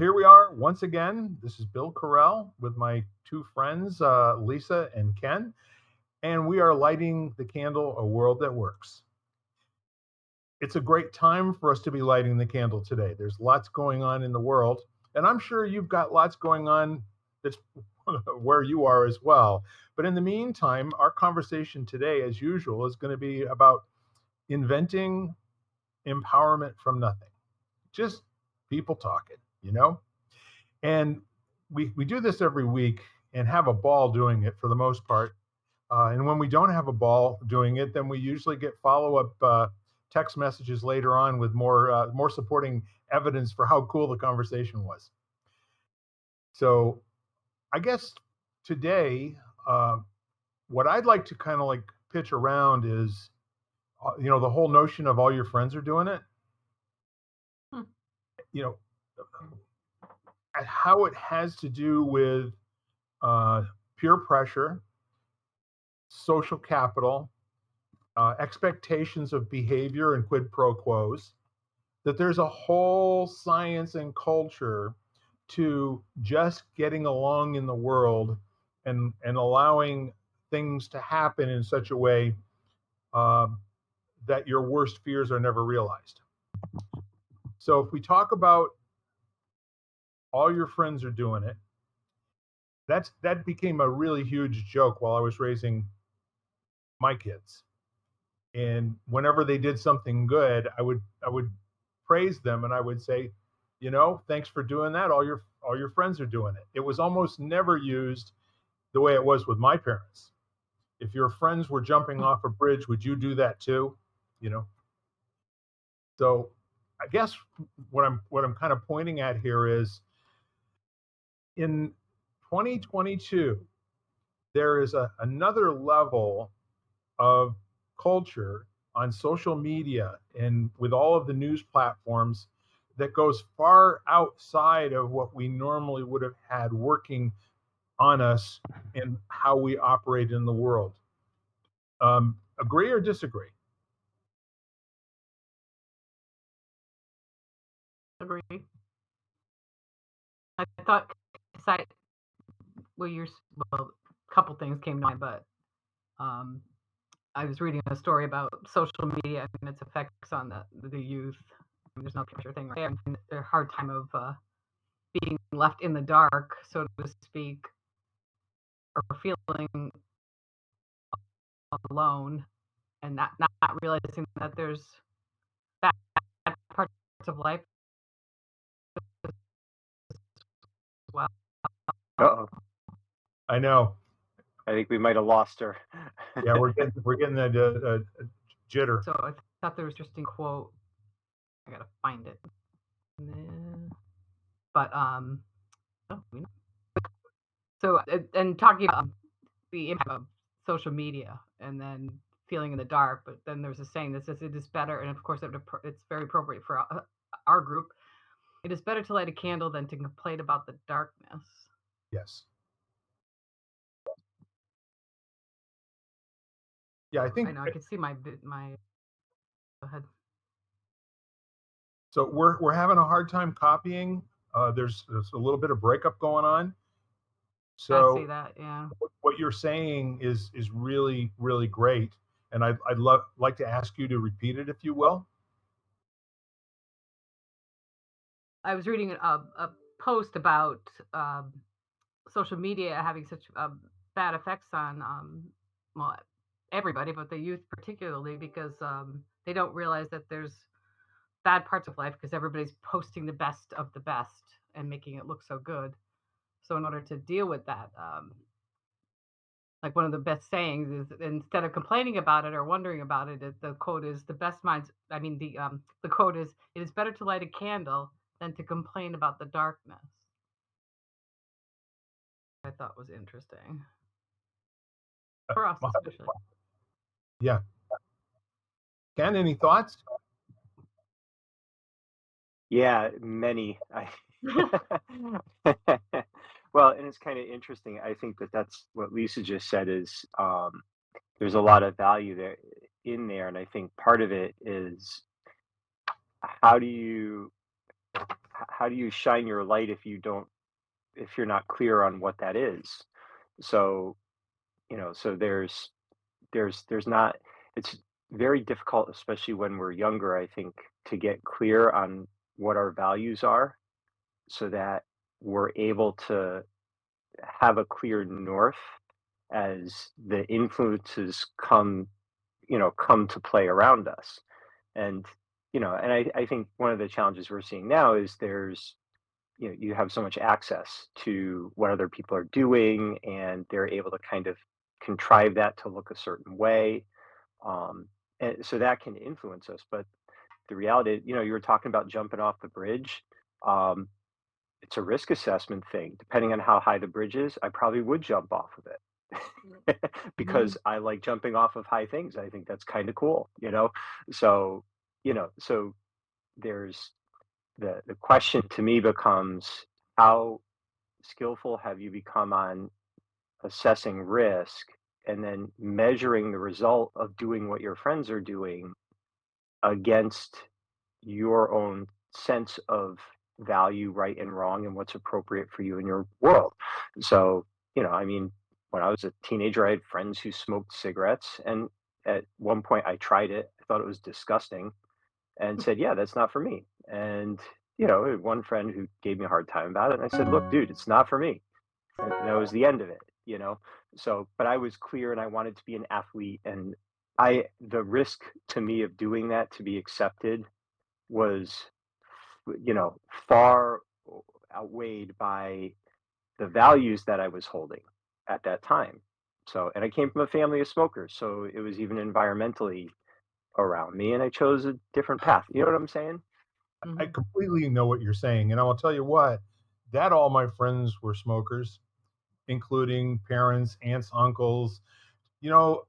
here we are once again. This is Bill Carell with my two friends, Lisa and Ken, and we are lighting the candle, A World That Works. It's a great time for us to be lighting the candle today. There's lots going on in the world, and I'm sure you've got lots going on that's where you are as well. But in the meantime, our conversation today, as usual, is going to be about inventing empowerment from nothing. Just people talking, you know? And we do this every week and have a ball doing it for the most part. And when we don't have a ball doing it, then we usually get follow-up text messages later on with more supporting evidence for how cool the conversation was. So I guess today, what I'd like to kind of like pitch around is, the whole notion of all your friends are doing it. You know, how it has to do with peer pressure, social capital, expectations of behavior and quid pro quos, that there's a whole science and culture to just getting along in the world and allowing things to happen in such a way that your worst fears are never realized. So if we talk about all your friends are doing it, that became a really huge joke while I was raising my kids. And whenever they did something good, I would praise them and I would say, thanks for doing that. All your friends are doing it. It was almost never used the way it was with my parents. If your friends were jumping off a bridge, would you do that too? So I guess what I'm kind of pointing at here is, in 2022, there is another level of culture on social media and with all of the news platforms that goes far outside of what we normally would have had working on us and how we operate in the world. Agree or disagree? Agree. I thought, a couple things came to mind, but I was reading a story about social media and its effects on the youth. There's no picture thing right there. And their hard time of being left in the dark, so to speak, or feeling alone, and not realizing that there's bad parts of life as well. Uh-oh. I know. I think we might have lost her. Yeah, we're getting that jitter. So I thought there was an interesting quote. I gotta find it. But so and talking about the impact of social media and then feeling in the dark, but then there's a saying that says it is better, and of course it's very appropriate for our group. It is better to light a candle than to complain about the darkness. Yes. Yeah, I think I know. I can see my. Go ahead. So we're having a hard time copying. There's a little bit of breakup going on. So I see that. Yeah. What you're saying is really, really great, and I'd like to ask you to repeat it, if you will. I was reading a post about social media having such bad effects on well, everybody, but the youth particularly, because they don't realize that there's bad parts of life because everybody's posting the best of the best and making it look so good. So in order to deal with that, like one of the best sayings is, instead of complaining about it or wondering about it, the quote is, the best minds. I mean, the quote is, it is better to light a candle than to complain about the darkness. I thought was interesting for us, especially. Yeah. Ken, any thoughts? Yeah, many. Well, and it's kind of interesting. I think that's what Lisa just said is there's a lot of value in there, and I think part of it is how do you how do you shine your light if you're not clear on what that is? So, so there's not it's very difficult, especially when we're younger, I think, to get clear on what our values are so that we're able to have a clear north as the influences come to play around us. And I think one of the challenges we're seeing now is you have so much access to what other people are doing, and they're able to kind of contrive that to look a certain way, um, and so that can influence us. But the reality, you were talking about jumping off the bridge. um, it's a risk assessment thing. Depending on how high the bridge is, I probably would jump off of it Mhm. because I like jumping off of high things. I think that's kind of cool. So, so there's the question to me becomes, how skillful have you become on assessing risk and then measuring the result of doing what your friends are doing against your own sense of value, right and wrong, and what's appropriate for you in your world. So, I mean, when I was a teenager, I had friends who smoked cigarettes, and at one point I tried it. I thought it was disgusting and said, "Yeah, that's not for me." And one friend who gave me a hard time about it, and I said, "Look, dude, it's not for me." And that was the end of it. So, but I was clear, and I wanted to be an athlete, and the risk to me of doing that to be accepted was, far outweighed by the values that I was holding at that time. So, and I came from a family of smokers, so it was even environmentally around me, and I chose a different path. You know what I'm saying? I Mhm. completely know what you're saying, and I will tell you what, that all my friends were smokers, including parents, aunts, uncles. You know,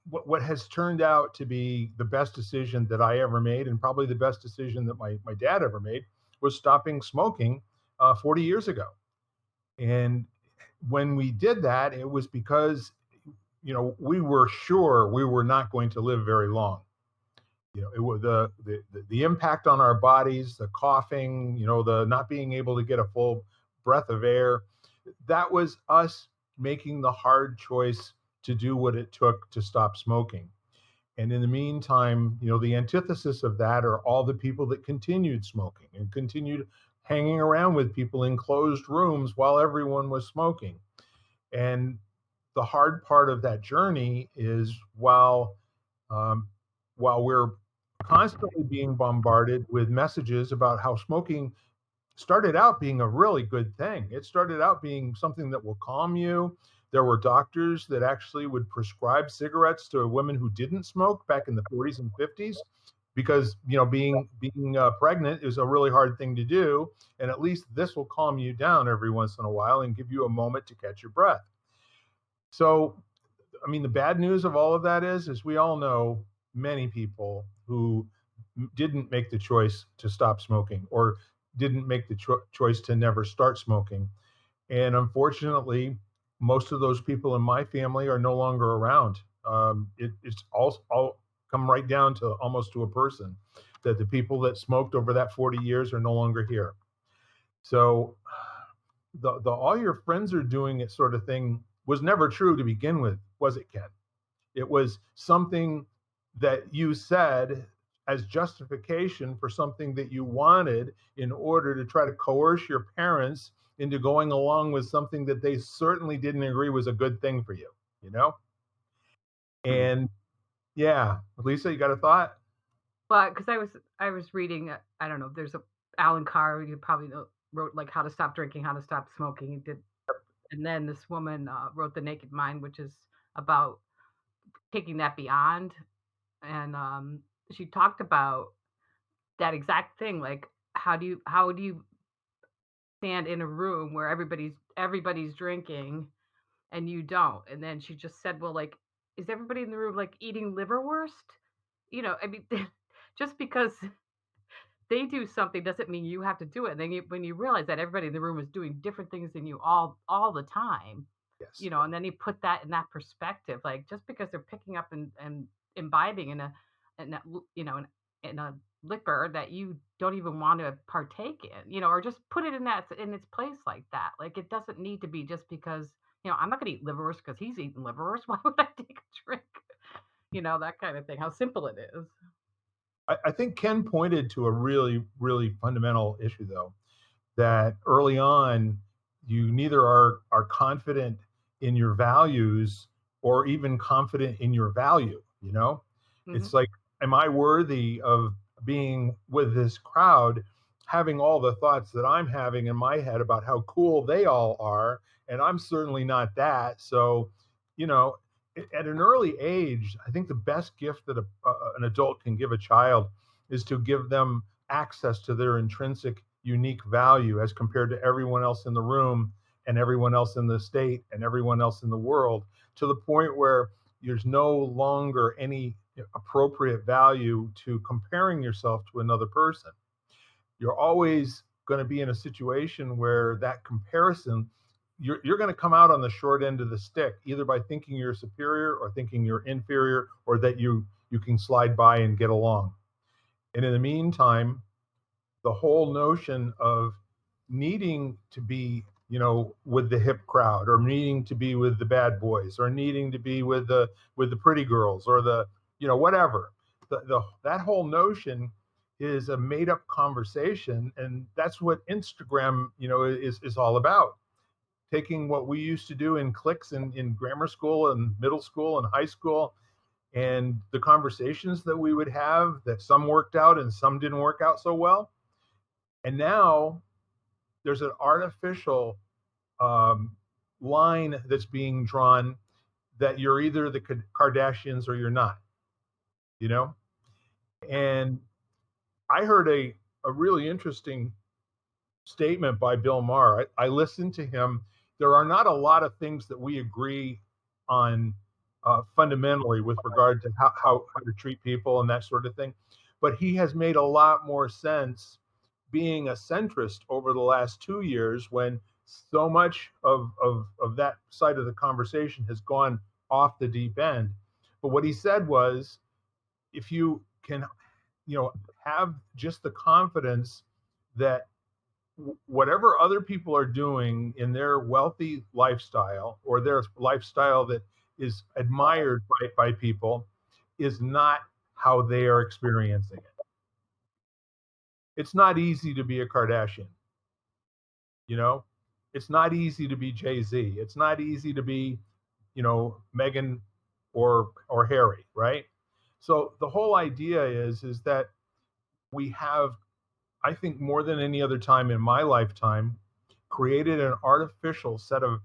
what has turned out to be the best decision that I ever made, and probably the best decision that my dad ever made, was stopping smoking 40 years ago. And when we did that, it was because, we were sure we were not going to live very long. It was the impact on our bodies, the coughing, the not being able to get a full breath of air. That was us making the hard choice to do what it took to stop smoking. And in the meantime, the antithesis of that are all the people that continued smoking and continued hanging around with people in closed rooms while everyone was smoking. And the hard part of that journey is, um, while we're constantly being bombarded with messages about how smoking started out being a really good thing. It started out being something that will calm you. There were doctors that actually would prescribe cigarettes to women who didn't smoke back in the 40s and 50s because being pregnant is a really hard thing to do, and at least this will calm you down every once in a while and give you a moment to catch your breath. So, I mean, the bad news of all of that is we all know many people who didn't make the choice to stop smoking or didn't make the choice to never start smoking. And unfortunately, most of those people in my family are no longer around. It's all come right down to almost to a person that the people that smoked over that 40 years are no longer here. So the all your friends are doing it sort of thing was never true to begin with, was it, Ken? It was something that you said as justification for something that you wanted in order to try to coerce your parents into going along with something that they certainly didn't agree was a good thing for you, you know? Mhm. And yeah, Lisa, you got a thought? But because I was reading, I don't know, there's a Alan Carr, you probably know, wrote like How to Stop Drinking, How to Stop Smoking. He did, and then this woman wrote The Naked Mind, which is about taking that beyond. And she talked about that exact thing, like how do you stand in a room where everybody's drinking and you don't? And then she just said, well, like, is everybody in the room like eating liverwurst? I mean, just because they do something doesn't mean you have to do it. And then when you realize that everybody in the room is doing different things than you all the time, Yes. and then you put that in that perspective, like just because they're picking up and imbibing in a liquor that you don't even want to partake in, or just put it in its place like that. Like it doesn't need to be just because, I'm not going to eat liverwurst because he's eating liverwurst. Why would I take a drink? That kind of thing. How simple it is. I think Ken pointed to a really, really fundamental issue, though, that early on, you neither are confident in your values or even confident in your value. Hmm. It's like, am I worthy of being with this crowd, having all the thoughts that I'm having in my head about how cool they all are, and I'm certainly not that. So, you know, at an early age, I think the best gift that an adult can give a child is to give them access to their intrinsic unique value as compared to everyone else in the room and everyone else in the state and everyone else in the world, to the point where there's no longer any appropriate value to comparing yourself to another person. You're always going to be in a situation where that comparison, you're going to come out on the short end of the stick, either by thinking you're superior or thinking you're inferior, or that you can slide by and get along. And in the meantime, the whole notion of needing to be, with the hip crowd, or needing to be with the bad boys, or needing to be with the pretty girls, or the, whatever. That whole notion is a made up conversation, and that's what Instagram, is all about. Taking what we used to do in cliques in grammar school and middle school and high school, and the conversations that we would have, that some worked out and some didn't work out so well. And now there's an artificial um, line that's being drawn, that you're either the Kardashians or you're not, you know? And I heard a really interesting statement by Bill Maher. I listened to him. There are not a lot of things that we agree on fundamentally with regard to how to treat people and that sort of thing. But he has made a lot more sense being a centrist over the last 2 years, when so much of that side of the conversation has gone off the deep end. But what he said was, if you can, have just the confidence that whatever other people are doing in their wealthy lifestyle, or their lifestyle that is admired by people, is not how they are experiencing it. It's not easy to be a Kardashian, you know? It's not easy to be Jay-Z. It's not easy to be, Meghan or Harry, right? So the whole idea is that we have, I think more than any other time in my lifetime, created an artificial set of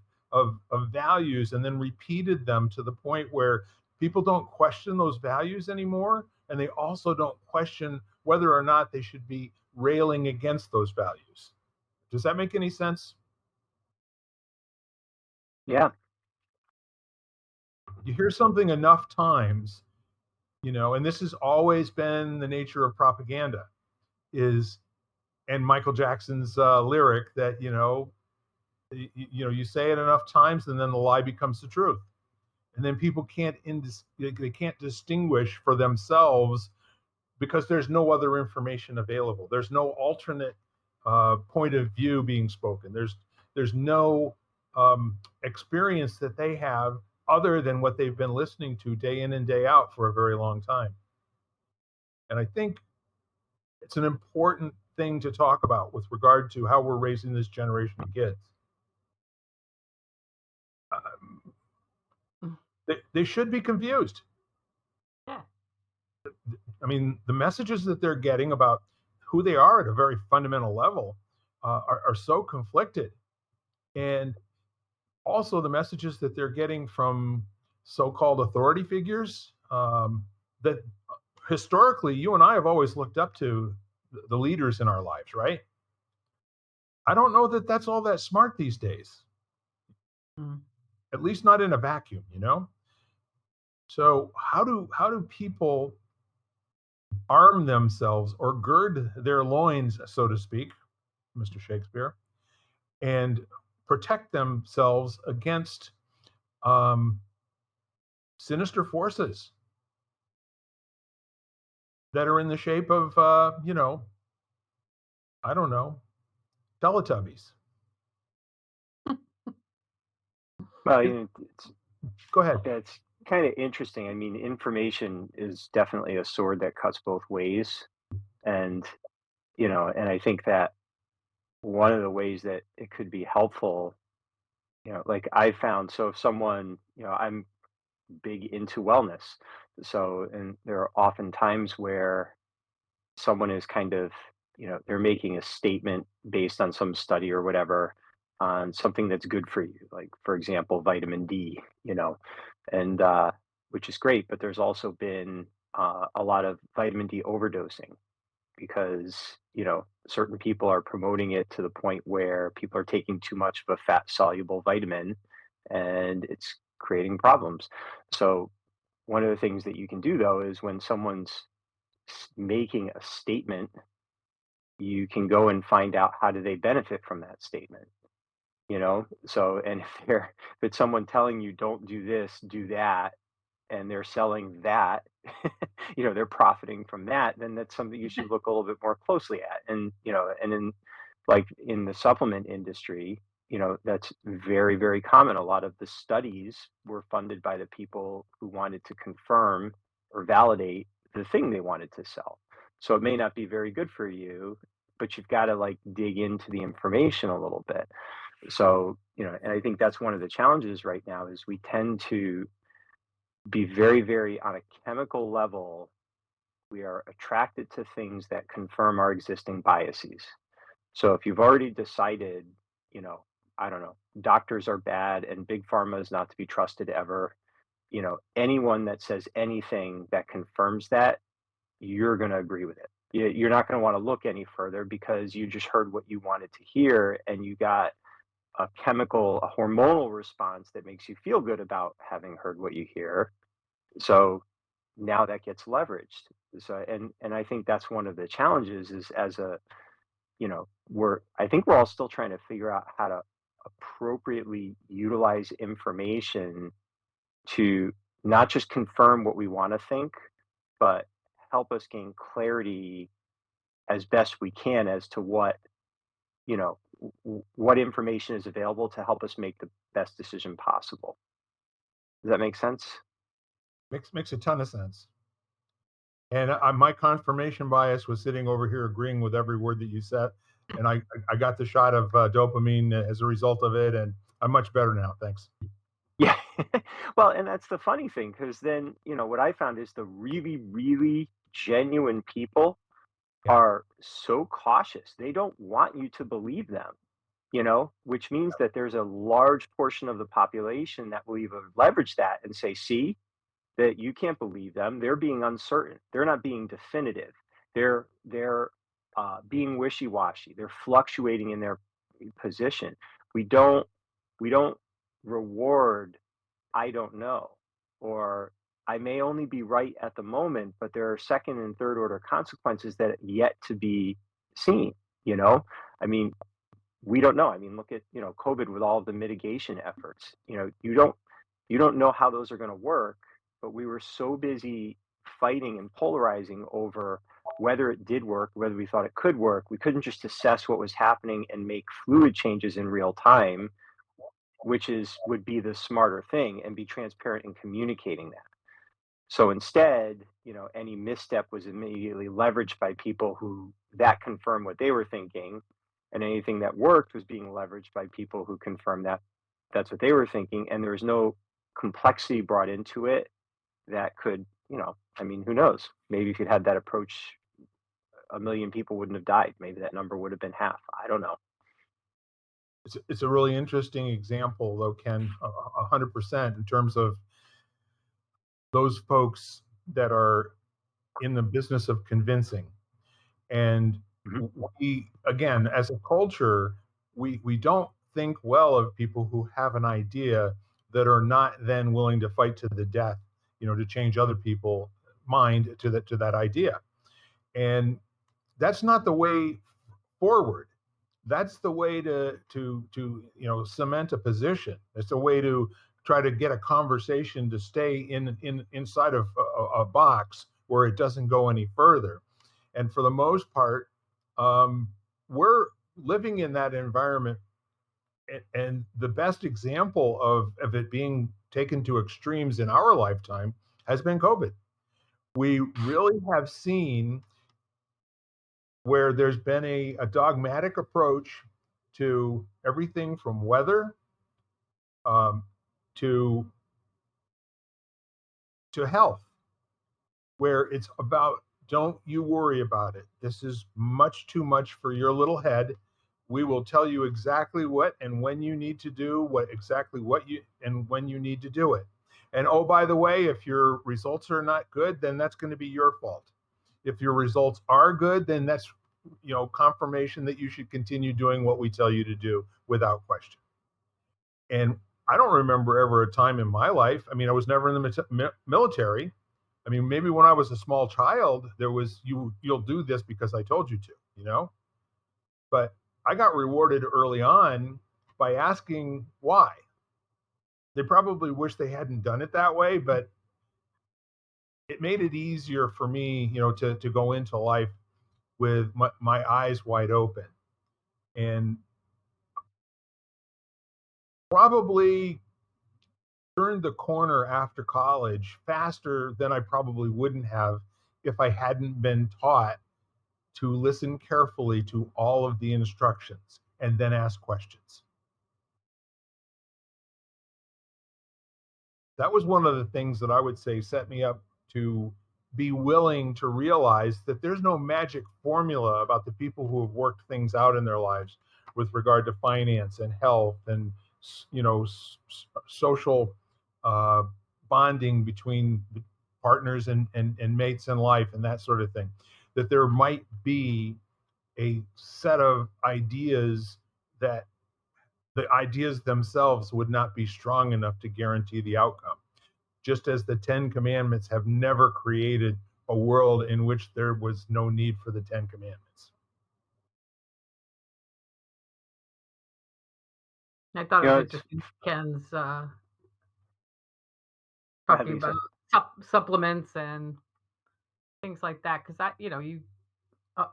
values, and then repeated them to the point where people don't question those values anymore. And they also don't question whether or not they should be railing against those values. Does that make any sense? Yeah. You hear something enough times, and this has always been the nature of propaganda, is, and Michael Jackson's lyric that, you say it enough times, and then the lie becomes the truth. And then people they can't distinguish for themselves, because there's no other information available. There's no alternate point of view being spoken. There's no experience that they have other than what they've been listening to day in and day out for a very long time. And I think it's an important thing to talk about with regard to how we're raising this generation of kids. Mm. They should be confused. Yeah. I mean, the messages that they're getting about who they are at a very fundamental level are so conflicted. And also the messages that they're getting from so-called authority figures, that historically you and I have always looked up to, the leaders in our lives, right? I don't know that that's all that smart these days, Mm. at least not in a vacuum. So how do people arm themselves, or gird their loins, so to speak, Mr. Shakespeare, and protect themselves against um, sinister forces? that are in the shape of, I don't know, Teletubbies. Well, It- it's Go ahead. it's kind of interesting. I mean, information is definitely a sword that cuts both ways, and and I think that one of the ways that it could be helpful, like I found, so if someone, I'm big into wellness, so and there are often times where someone is kind of, they're making a statement based on some study or whatever on something that's good for you, like for example, vitamin D, and which is great, but there's also been a lot of vitamin D overdosing because, certain people are promoting it to the point where people are taking too much of a fat soluble vitamin and it's creating problems. So, one of the things that you can do though is when someone's making a statement, you can go and find out how do they benefit from that statement. So and if it's someone telling you don't do this, do that, and they're selling that, they're profiting from that, then that's something you should look a little bit more closely at. And and in like in the supplement industry, that's very, very common. A lot of the studies were funded by the people who wanted to confirm or validate the thing they wanted to sell. So it may not be very good for you, but you've got to like dig into the information a little bit. So, and I think that's one of the challenges right now is we tend to be very, very on a chemical level. We are attracted to things that confirm our existing biases. So if you've already decided, you know, I don't know, doctors are bad and big pharma is not to be trusted ever, anyone that says anything that confirms that, you're going to agree with it. You're not going to want to look any further because you just heard what you wanted to hear and you got a hormonal response that makes you feel good about having heard what you hear. So now that gets leveraged. So and I think that's one of the challenges is as a, I think we're all still trying to figure out how to appropriately utilize information to not just confirm what we want to think, but help us gain clarity as best we can as to what information is available to help us make the best decision possible. Does that make sense? Makes a ton of sense. And my confirmation bias was sitting over here agreeing with every word that you said, and I got the shot of dopamine as a result of it, and I'm much better now. Thanks. Yeah. Well, and that's the funny thing because then, what I found is the really, really genuine people Yeah. are so cautious. They don't want you to believe them, which means that there's a large portion of the population that will even leverage that and say, see, that you can't believe them. They're being uncertain. They're not being definitive. They're being wishy-washy. They're fluctuating in their position. We don't we don't reward I don't know, or I may only be right at the moment, but there are second and third order consequences that are yet to be seen. You know, I mean, we don't know. I mean, look at COVID with all of the mitigation efforts. You don't know how those are going to work, but we were so busy fighting and polarizing over whether it did work, whether we thought it could work. We couldn't just assess what was happening and make fluid changes in real time, which would be the smarter thing and be transparent in communicating that. So instead, any misstep was immediately leveraged by people who that confirmed what they were thinking, and anything that worked was being leveraged by people who confirmed that that's what they were thinking, and there was no complexity brought into it that could, I mean, who knows? Maybe if you'd had that approach, a million people wouldn't have died. Maybe that number would have been half. I don't know. It's a really interesting example, though, Ken, 100% in terms of those folks that are in the business of convincing. And Mhm. we, again, as a culture, we don't think well of people who have an idea that are not then willing to fight to the death, to change other people's mind to that idea. And that's not the way forward. That's the way to cement a position. It's a way to try to get a conversation to stay inside of a box where it doesn't go any further. And for the most part, we're living in that environment. And the best example of it being taken to extremes in our lifetime has been COVID. We really have seen where there's been a dogmatic approach to everything from weather um, to health, where it's about, don't you worry about it. This is much too much for your little head. We will tell you exactly what and when you need to do what you and when you need to do it. And oh, by the way, if your results are not good, then that's going to be your fault. If your results are good, then that's confirmation that you should continue doing what we tell you to do without question. And I don't remember ever a time in my life. I mean, I was never in the military. I mean, maybe when I was a small child, there was you'll do this because I told you to. But I got rewarded early on by asking why. They probably wish they hadn't done it that way, but it made it easier for me, to go into life with my eyes wide open. And probably turned the corner after college faster than I probably wouldn't have if I hadn't been taught to listen carefully to all of the instructions and then ask questions. That was one of the things that I would say set me up to be willing to realize that there's no magic formula about the people who have worked things out in their lives with regard to finance and health and social bonding between partners and mates in life and that sort of thing. That there might be a set of ideas that the ideas themselves would not be strong enough to guarantee the outcome. Just as the 10 Commandments have never created a world in which there was no need for the 10 Commandments. I thought it was interesting, Ken's talking about supplements and things like that, because that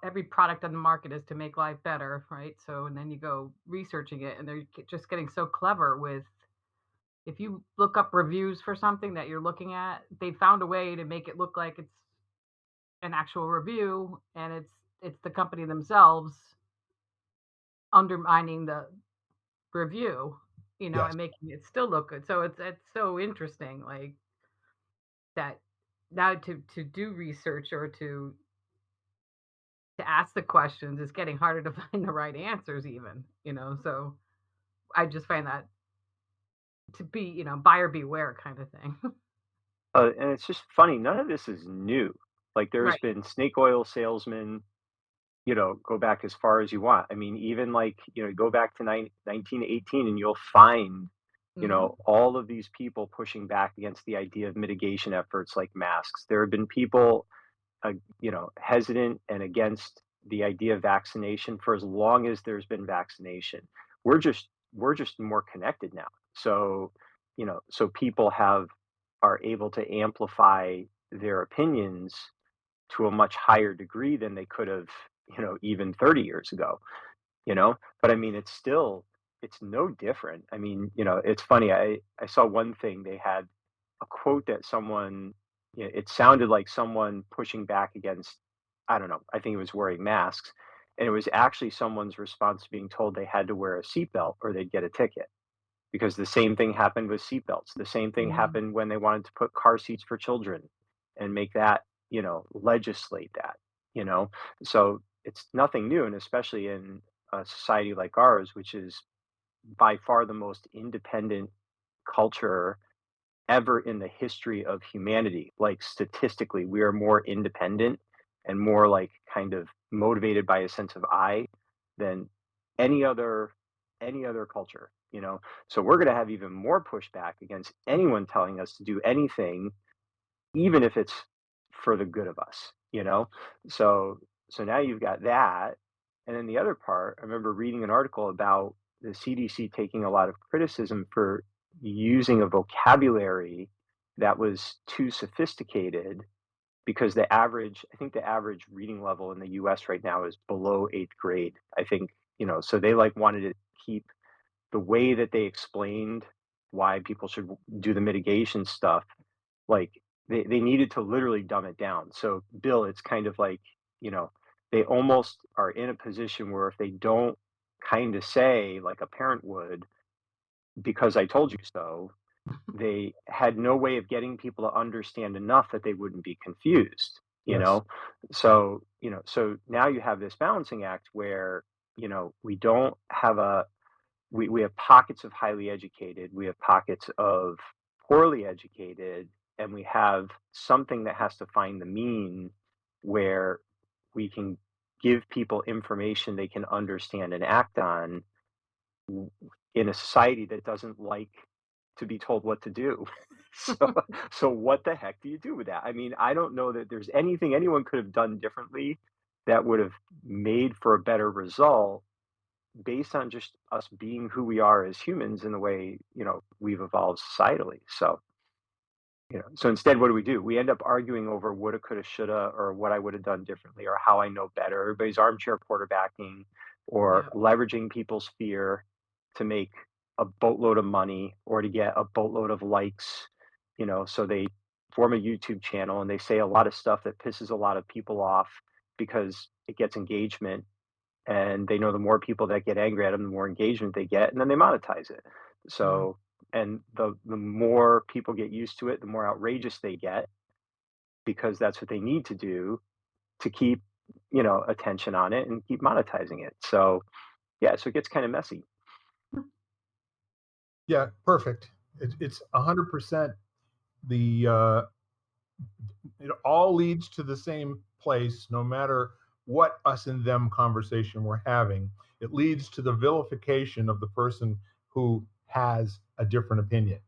every product on the market is to make life better, right? So, and then you go researching it, and they're just getting so clever with, if you look up reviews for something that you're looking at, they found a way to make it look like it's an actual review, and it's the company themselves undermining the review, Yes. and making it still look good. So it's so interesting, like that now to do research or to ask the questions, it's getting harder to find the right answers even, so I just find that to be, buyer beware kind of thing. And it's just funny, none of this is new. Like, there's Right. been snake oil salesmen, go back as far as you want. I mean, even like, go back to 1918 and you'll find, Hmm. all of these people pushing back against the idea of mitigation efforts like masks. There have been people, hesitant and against the idea of vaccination for as long as there's been vaccination. We're just more connected now. So, so people are able to amplify their opinions to a much higher degree than they could have, even 30 years ago, But I mean, it's no different. I mean, it's funny. I saw one thing. They had a quote that someone, it sounded like someone pushing back against, I don't know, I think it was wearing masks. And it was actually someone's response to being told they had to wear a seatbelt or they'd get a ticket. Because the same thing happened with seatbelts. The same thing Hmm. happened when they wanted to put car seats for children and make that, legislate that, you know? So it's nothing new. And especially in a society like ours, which is by far the most independent culture ever in the history of humanity. Like, statistically, we are more independent and more like kind of motivated by a sense of I than any other any other culture. So we're going to have even more pushback against anyone telling us to do anything, even if it's for the good of us. So now you've got that. And then the other part, I remember reading an article about the CDC taking a lot of criticism for using a vocabulary that was too sophisticated because I think the average reading level in the US right now is below 8th grade. I think, so they like wanted to keep the way that they explained why people should do the mitigation stuff, like they needed to literally dumb it down. So Bill, it's kind of like, you know, they almost are in a position where if they don't kind of say like a parent would, because I told you so, they had no way of getting people to understand enough that they wouldn't be confused, you Yes. know? So, so now you have this balancing act where, we don't have we have pockets of highly educated, we have pockets of poorly educated, and we have something that has to find the mean where we can give people information they can understand and act on in a society that doesn't like to be told what to do. So, so what the heck do you do with that? I mean, I don't know that there's anything anyone could have done differently that would have made for a better result based on just us being who we are as humans in the way, we've evolved societally. So, so instead, what do? We end up arguing over woulda, coulda, shoulda, or what I would have done differently, or how I know better. Everybody's armchair quarterbacking or Yeah. leveraging people's fear to make a boatload of money or to get a boatload of likes, so they form a YouTube channel and they say a lot of stuff that pisses a lot of people off because it gets engagement and they know the more people that get angry at them, the more engagement they get, and then they monetize it. Mm. So, and the more people get used to it, the more outrageous they get because that's what they need to do to keep, attention on it and keep monetizing it. So, yeah, so it gets kind of messy. Yeah, perfect. It's 100% the it all leads to the same place, no matter what us and them conversation we're having. It leads to the vilification of the person who has a different opinion.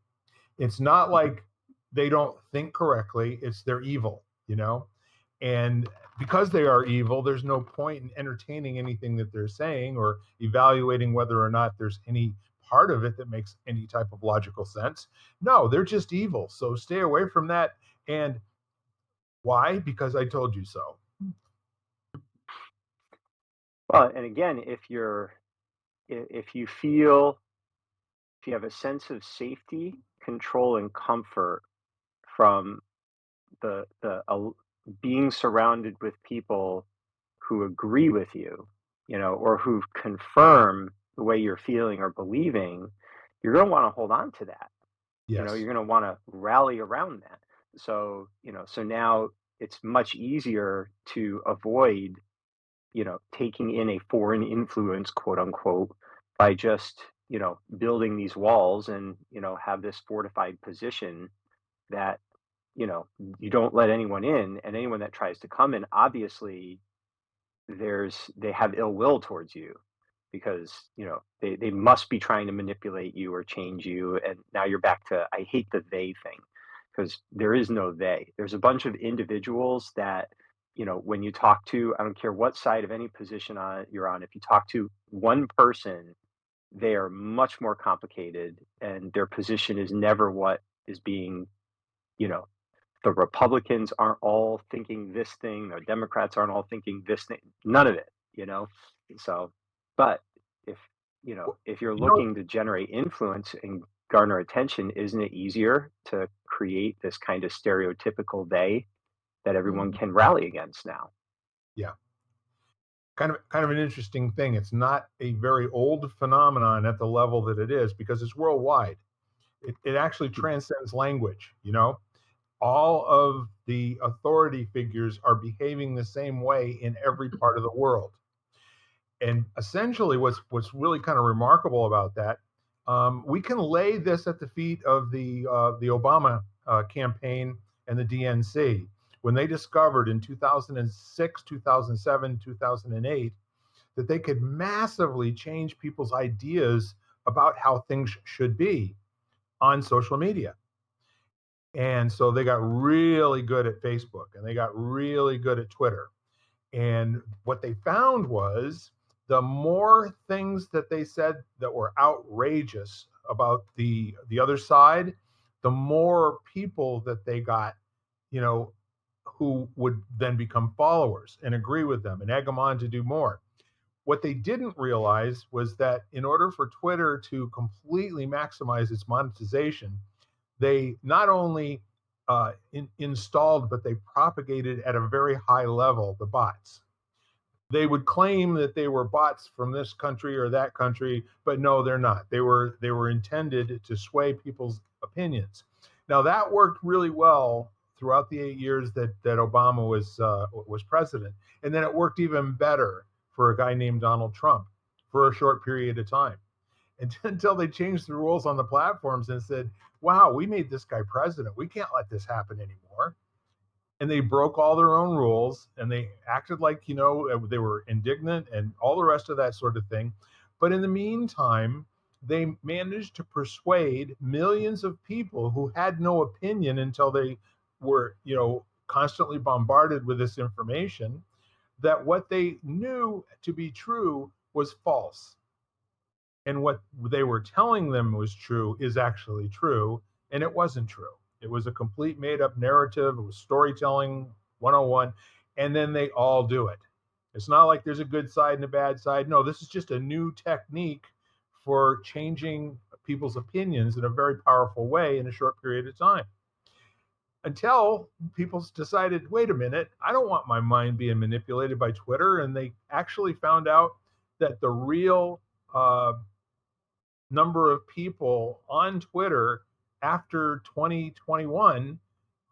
It's not Mhm. like they don't think correctly, it's they're evil, you know? And because they are evil, there's no point in entertaining anything that they're saying or evaluating whether or not there's any part of it that makes any type of logical sense. No, they're just evil. So stay away from that. And why? Because I told you so. Well, and again, if you feel, if you have a sense of safety, control, and comfort from the being surrounded with people who agree with you, or who confirm the way you're feeling or believing, you're going to want to hold on to that. Yes. You're going to want to rally around that. So, so now it's much easier to avoid, taking in a foreign influence, quote unquote, by just, building these walls and, have this fortified position that, you know, you don't let anyone in, and anyone that tries to come in, obviously they have ill will towards you because they must be trying to manipulate you or change you, and now you're back to I hate the they thing because there is no they. There's a bunch of individuals that when you talk to, I don't care what side of any position you're on, if you talk to one person, they are much more complicated and their position is never what is being, you know the Republicans aren't all thinking this thing, the Democrats aren't all thinking this thing, none of it. So, but if, if you're You know, looking to generate influence and garner attention, isn't it easier to create this kind of stereotypical they that everyone Mhm. can rally against now? yeah, kind of an interesting thing. It's not a very old phenomenon at the level that it is because it's worldwide. It actually Mhm. transcends language, you know? All of the authority figures are behaving the same way in every part of the world. And essentially, what's really kind of remarkable about that, we can lay this at the feet of the Obama campaign and the DNC when they discovered in 2006, 2007, 2008 that they could massively change people's ideas about how things should be on social media. And so they got really good at Facebook and they got really good at Twitter. And what they found was the more things that they said that were outrageous about the other side, the more people that they got, you know, who would then become followers and agree with them and egg them on to do more. What they didn't realize was that in order for Twitter to completely maximize its monetization, they not only installed, but they propagated at a very high level the bots. They would claim that they were bots from this country or that country, but no, they're not. They were intended to sway people's opinions. Now that worked really well throughout the 8 years that Obama was president, and then it worked even better for a guy named Donald Trump for a short period of time, until they changed the rules on the platforms and said, "Wow, we made this guy president. We can't let this happen anymore." And they broke all their own rules and they acted like, they were indignant and all the rest of that sort of thing. But in the meantime, they managed to persuade millions of people who had no opinion until they were, constantly bombarded with this information, that what they knew to be true was false. And what they were telling them was true is actually true, and it wasn't true. It was a complete made up narrative. It was storytelling 101, and then they all do it. It's not like there's a good side and a bad side. No, this is just a new technique for changing people's opinions in a very powerful way in a short period of time. Until people decided, wait a minute, I don't want my mind being manipulated by Twitter. And they actually found out that the real number of people on Twitter after 2021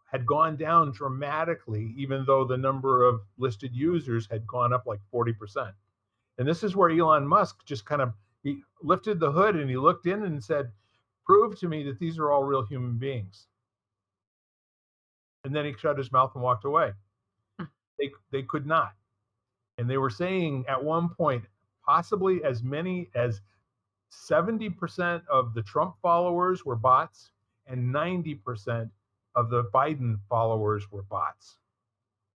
had gone down dramatically, even though the number of listed users had gone up like 40%. And this is where Elon Musk just he lifted the hood and he looked in and said, prove to me that these are all real human beings. And then he shut his mouth and walked away. They could not. And they were saying at one point, possibly as many as 70% of the Trump followers were bots and 90% of the Biden followers were bots.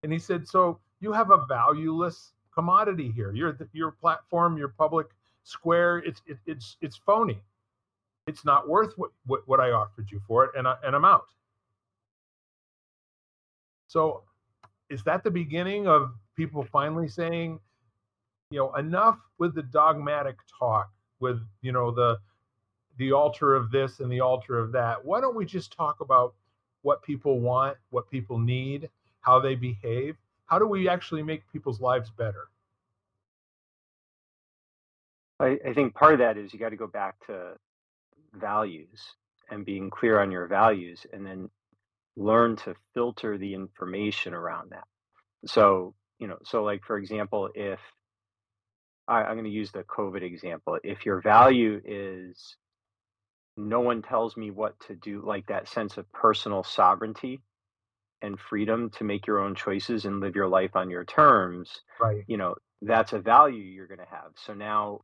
And he said, so you have a valueless commodity here. Your platform, your public square, it's phony. It's not worth what I offered you for it, and I'm out. So is that the beginning of people finally saying, enough with the dogmatic talk, with the altar of this and the altar of that? Why don't we just talk about what people want, what people need, how they behave? How do we actually make people's lives better? I think part of that is you got to go back to values and being clear on your values, and then learn to filter the information around that. So, so like for example, if I'm going to use the COVID example, if your value is no one tells me what to do, like that sense of personal sovereignty and freedom to make your own choices and live your life on your terms, Right. That's a value you're going to have. So now,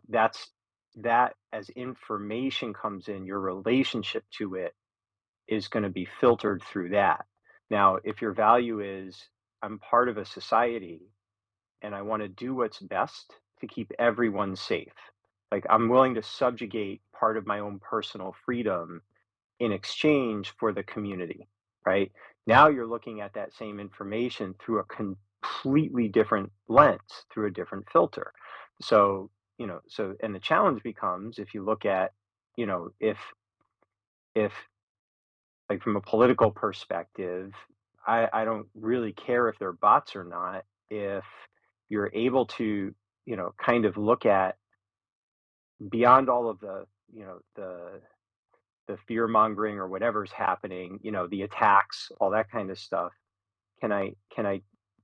that's that as information comes in, your relationship to it is going to be filtered through that. Now, if your value is I'm part of a society and I want to do what's best to keep everyone safe, like I'm willing to subjugate part of my own personal freedom in exchange for the community, right? Now you're looking at that same information through a completely different lens, through a different filter. So, and the challenge becomes if you look at, if like from a political perspective, I don't really care if they're bots or not. If you're able to, kind of look at beyond all of the, the fear mongering or whatever's happening, the attacks, all that kind of stuff. Can I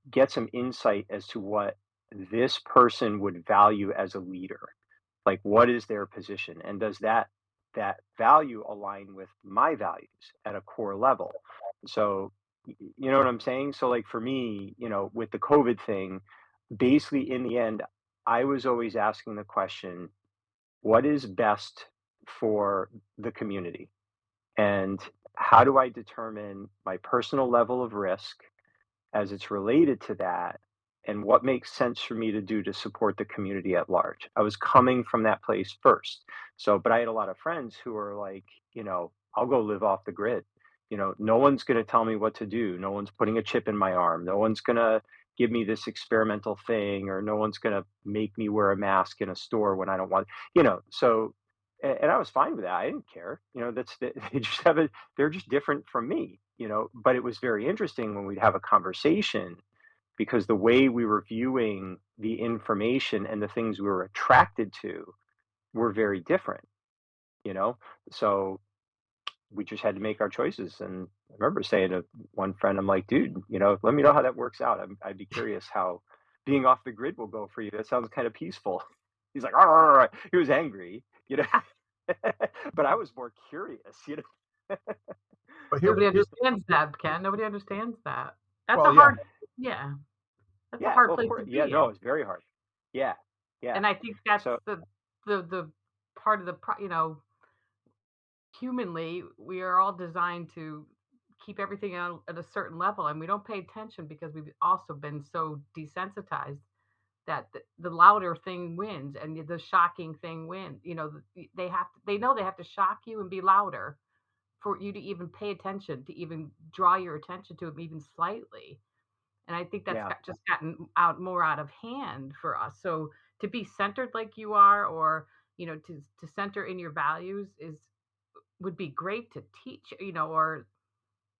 get some insight as to what this person would value as a leader? Like what is their position? And does that value align with my values at a core level? So you know what I'm saying? So like for me, with the COVID thing, basically in the end, I was always asking the question, what is best for the community? And how do I determine my personal level of risk as it's related to that? And what makes sense for me to do to support the community at large? I was coming from that place first. So, but I had a lot of friends who were like, I'll go live off the grid. No one's going to tell me what to do. No one's putting a chip in my arm. No one's going to give me this experimental thing, or no one's going to make me wear a mask in a store when I don't want, so, and I was fine with that. I didn't care. They just they're just different from me, but it was very interesting when we'd have a conversation because the way we were viewing the information and the things we were attracted to were very different, you know? So we just had to make our choices. And I remember saying to one friend, I'm like, dude, let me know how that works out. I'd be curious how being off the grid will go for you. That sounds kind of peaceful. He's like, "Arr." He was angry, but I was more curious. But Nobody here's understands that, Ken. Nobody understands that. That's a well, yeah, hard, yeah, that's a Yeah, hard well, of place to course. Yeah, be no, in. it's very hard. Yeah, yeah. And I think that's So the part of humanly, we are all designed to keep everything on at a certain level, and we don't pay attention because we've also been so desensitized that the louder thing wins and the shocking thing wins. They know they have to shock you and be louder for you to even pay attention, to even draw your attention to them even slightly. And I think that's yeah. just gotten more out of hand for us. So to be centered like you are, or to center in your values would be great to teach, or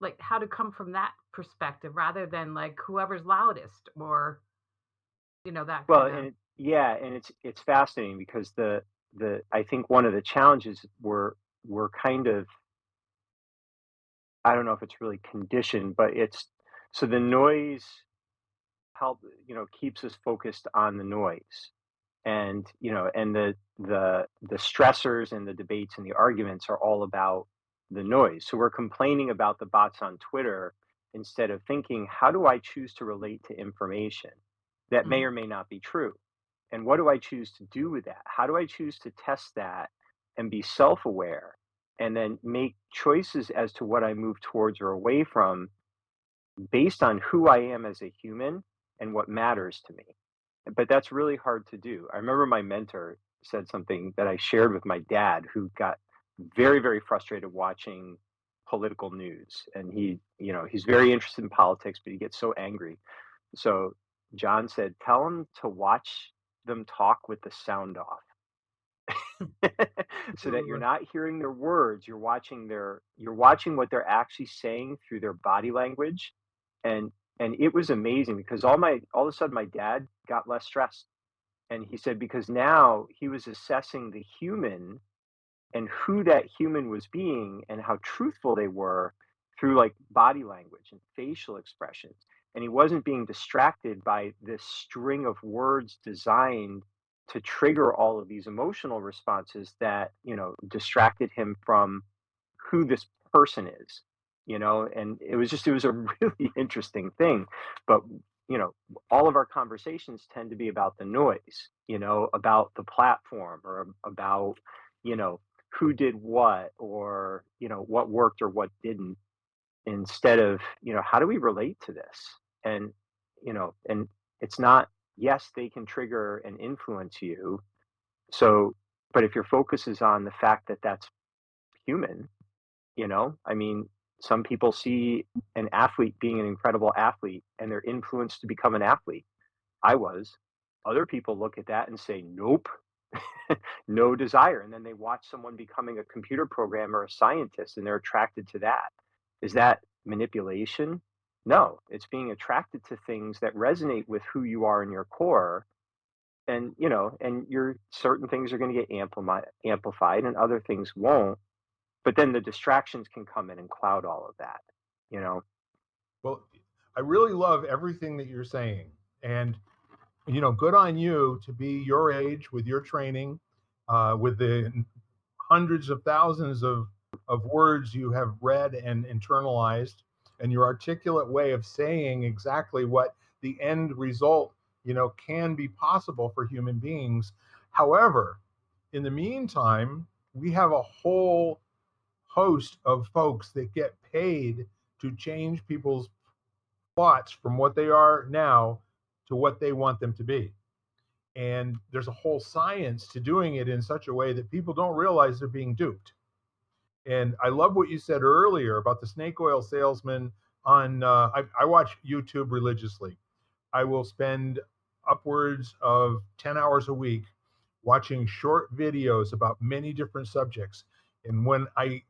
like how to come from that perspective rather than like whoever's loudest, or that Well, kind of. and yeah, and it's fascinating because the I think one of the challenges we're kind of, I don't know if it's really conditioned, but it's so the noise keeps us focused on the noise. And the stressors and the debates and the arguments are all about the noise. So we're complaining about the bots on Twitter instead of thinking, how do I choose to relate to information that may Mhm. or may not be true? And what do I choose to do with that? How do I choose to test that and be self-aware and then make choices as to what I move towards or away from based on who I am as a human and what matters to me? But that's really hard to do. I remember my mentor said something that I shared with my dad, who got very, very frustrated watching political news. And he's very interested in politics, but he gets so angry. So John said, tell him to watch them talk with the sound off. So that you're not hearing their words, you're watching what they're actually saying through their body language. And it was amazing because all of a sudden my dad got less stressed. And he said because now he was assessing the human and who that human was being and how truthful they were through like body language and facial expressions. And he wasn't being distracted by this string of words designed to trigger all of these emotional responses that, distracted him from who this person is, and it was a really interesting thing. But, you know, all of our conversations tend to be about the noise, about the platform or about, you know, who did what or, what worked or what didn't instead of, how do we relate to this? And it's not, yes, they can trigger and influence you. So, but if your focus is on the fact that that's human, I mean, some people see an athlete being an incredible athlete and they're influenced to become an athlete. I was. Other people look at that and say, nope, no desire. And then they watch someone becoming a computer programmer, a scientist, and they're attracted to that. Is that manipulation? No, it's being attracted to things that resonate with who you are in your core. And, and your certain things are going to get amplified and other things won't, but then the distractions can come in and cloud all of that, you know? well, I really love everything that you're saying, and good on you to be your age with your training, with the hundreds of thousands of words you have read and internalized, and your articulate way of saying exactly what the end result, can be possible for human beings. However, in the meantime, we have a whole host of folks that get paid to change people's thoughts from what they are now to what they want them to be. And there's a whole science to doing it in such a way that people don't realize they're being duped. And I love what you said earlier about the snake oil salesman on, I watch YouTube religiously. I will spend upwards of 10 hours a week watching short videos about many different subjects. And when I,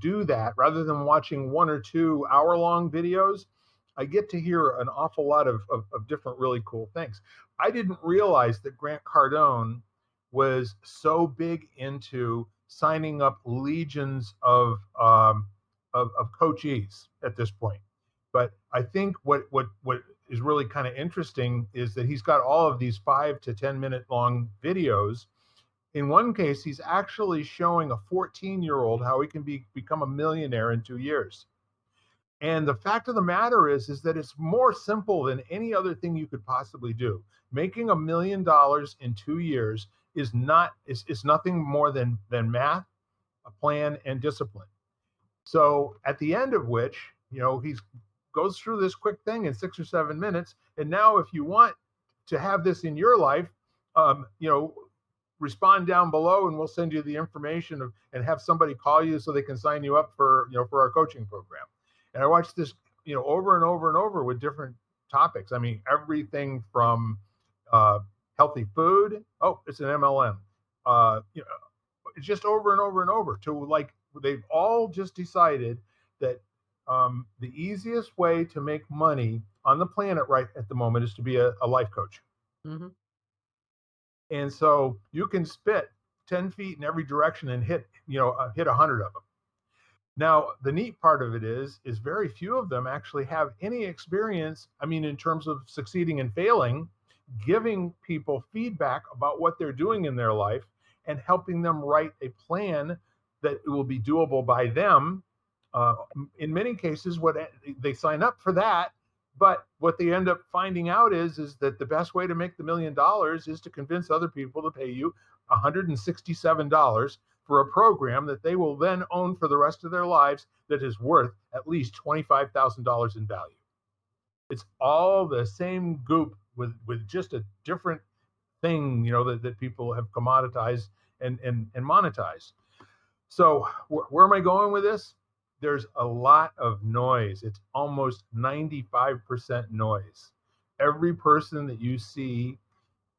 do that, rather than watching 1 or 2 hour long videos, I get to hear an awful lot of different really cool things. I didn't realize that Grant Cardone was so big into signing up legions of coachees at this point. But I think what is really kind of interesting is that he's got all of these 5 to 10 minute long videos. In one case, he's actually showing a 14-year-old how he can become a millionaire in 2 years. And the fact of the matter is that it's more simple than any other thing you could possibly do. Making $1 million in 2 years is nothing more than math, a plan, and discipline. So at the end of which, he goes through this quick thing in 6 or 7 minutes. And now, if you want to have this in your life, um, you know, respond down below, and we'll send you the information and have somebody call you so they can sign you up for our coaching program. And I watched this, over and over and over with different topics. I mean, everything from uh, healthy food. Oh, it's an MLM. It's just over and over and over to, like, they've all just decided that the easiest way to make money on the planet right at the moment is to be a life coach. Hmm. And so you can spit 10 feet in every direction and hit 100 of them. Now, the neat part of it is very few of them actually have any experience. I mean, in terms of succeeding and failing, giving people feedback about what they're doing in their life and helping them write a plan that will be doable by them. Uh, in many cases, what they sign up for that, but what they end up finding out is that the best way to make the $1 million is to convince other people to pay you $167 for a program that they will then own for the rest of their lives, that is worth at least $25,000 in value. It's all the same goop with just a different thing, that people have commoditized and monetized. So where am I going with this? There's a lot of noise. It's almost 95% noise. Every person that you see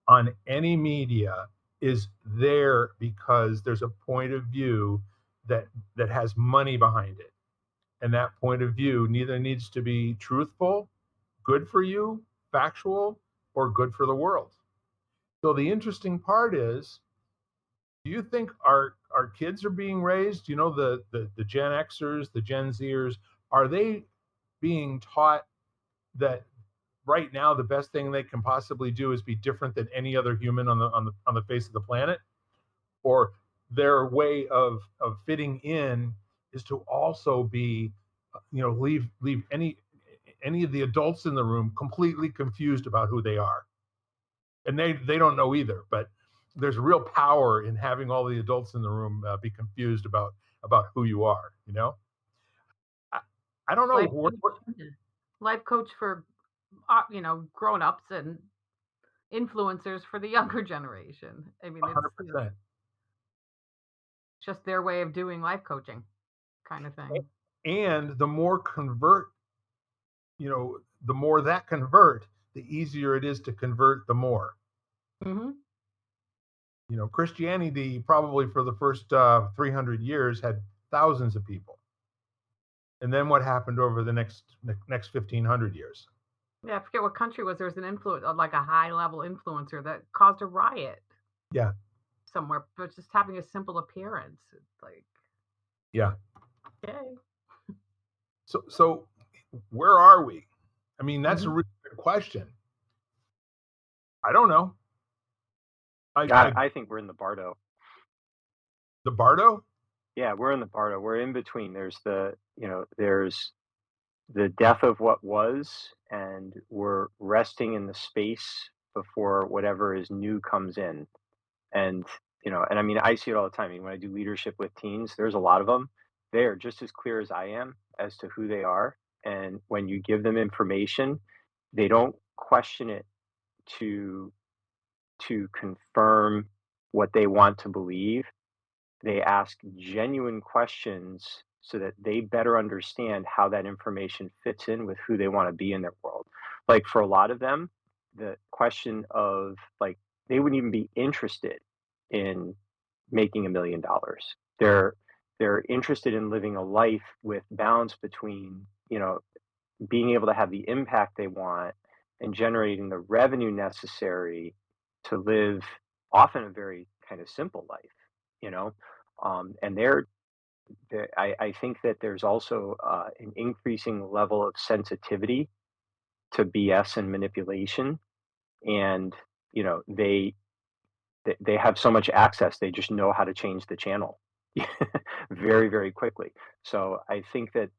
on any media is there because there's a point of view that has money behind it. And that point of view neither needs to be truthful, good for you, factual, or good for the world. So the interesting part is, do you think our kids are being raised, the Gen Xers, the Gen Zers, are they being taught that right now the best thing they can possibly do is be different than any other human on the face of the planet? Or their way of fitting in is to also be, leave any of the adults in the room completely confused about who they are? And they don't know either, but there's real power in having all the adults in the room be confused about who you are. I, I don't know. Life coach, yeah. Life coach for grown-ups and influencers for the younger generation. I mean, it's 100%. just their way of doing life coaching kind of thing. And the more that convert, the easier it is to convert the more. Hmm. Christianity probably for the first 300 years had thousands of people. And then what happened over the next 1500 years? Yeah, I forget what country was. There was an like a high-level influencer that caused a riot Yeah. somewhere, but just having a simple appearance. It's like, Yeah. okay. So where are we? I mean, that's a Hmm. really good question. I don't know. I think we're in the Bardo. The Bardo? Yeah, we're in the Bardo. We're in between. There's the death of what was, and we're resting in the space before whatever is new comes in. And and I mean, I see it all the time. I mean, when I do leadership with teens, there's a lot of them. They are just as clear as I am as to who they are. And when you give them information, they don't question it to confirm what they want to believe. they ask genuine questions so that they better understand how that information fits in with who they want to be in their world. Like for a lot of them, the question of like they wouldn't even be interested in making $1 million. They're interested in living a life with balance between, being able to have the impact they want and generating the revenue necessary to live often a very kind of simple life, you know. And I think that there's also an increasing level of sensitivity to BS and manipulation, and you know they have so much access, they just know how to change the channel very, very quickly. So I think that,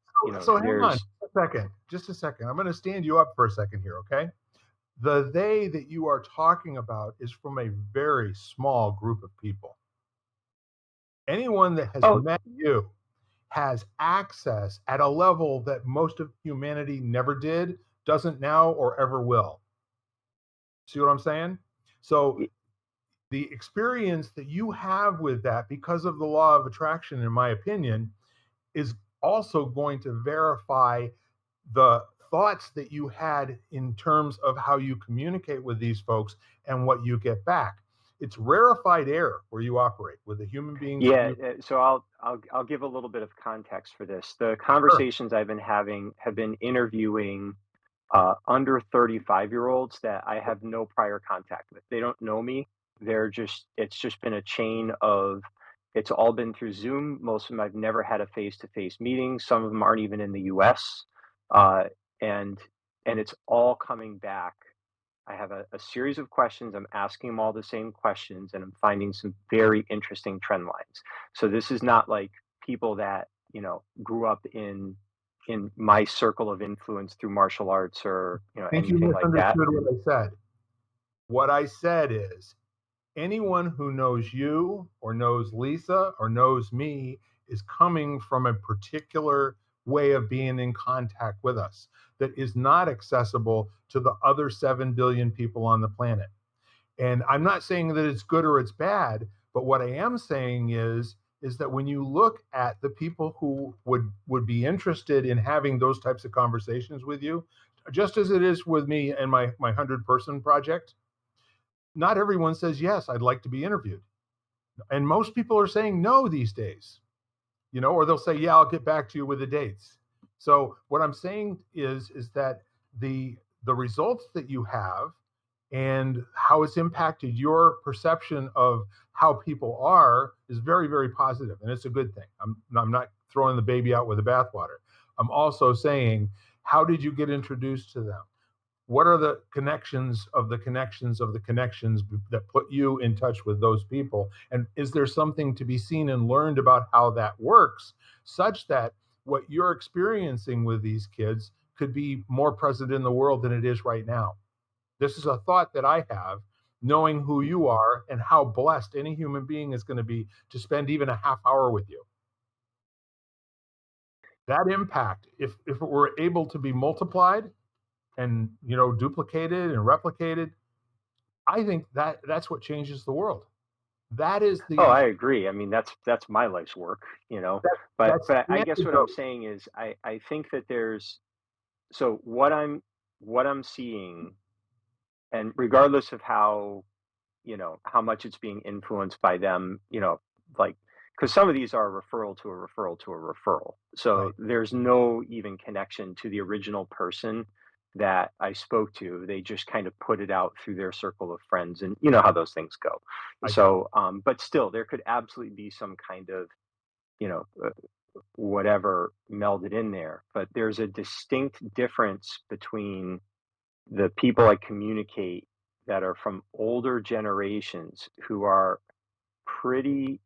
So hang on there's just a second. I'm going to stand you up for a second here, okay? The they that you are talking about is from a very small group of people. Anyone that has oh, met you has access at a level that most of humanity never did, doesn't now, or ever will. See what I'm saying? So y- the experience that you have with that, because of the law of attraction, in my opinion, is also going to verify the thoughts that you had in terms of how you communicate with these folks and what you get back. It's rarefied air where you operate with the human beings that yeah, you. so I'll give a little bit of context for this. The Sure. conversations I've been having have been interviewing under 35-year-olds that I have no prior contact with. They don't know me. It's just been a chain of, it's all been through Zoom. Most of them I've never had a face-to-face meeting. Some of them aren't even in the US. Uh, and, and it's all coming back. I have a series of questions. I'm asking them all the same questions and I'm finding some very interesting trend lines. So this is not like people that, grew up in my circle of influence through martial arts or I think you anything like that. misunderstood what I said. What I said is anyone who knows you or knows Lisa or knows me is coming from a particular way of being in contact with us that is not accessible to the other 7 billion people on the planet. And I'm not saying that it's good or it's bad, but what I am saying is that when you look at the people who would be interested in having those types of conversations with you, just as it is with me and my 100-person project, not everyone says yes, I'd like to be interviewed. And most people are saying no these days, or they'll say, yeah, I'll get back to you with the dates. So what I'm saying is that the results that you have and how it's impacted your perception of how people are is very, very positive, and it's a good thing. I'm not throwing the baby out with the bathwater. I'm also saying, how did you get introduced to them? What are the connections of the connections of the connections that put you in touch with those people? And is there something to be seen and learned about how that works, such that what you're experiencing with these kids could be more present in the world than it is right now? This is a thought that I have, knowing who you are and how blessed any human being is going to be to spend even a half hour with you. That impact, if it were able to be multiplied and duplicated and replicated, I think that's what changes the world. That is Oh, the I agree. I mean, that's my life's work, you know. that, But that's but the I guess what I'm antidote. saying is I think that there's, so what I'm seeing, and regardless of how much it's being influenced by them, like, because some of these are a referral to a referral to a referral. So Right. there's no even connection to the original person that I spoke to. They just kind of put it out through their circle of friends, and you know how those things go. I do. So, but still, there could absolutely be some kind of, you know, uh, whatever melded in there. But there's a distinct difference between the people I communicate that are from older generations who are pretty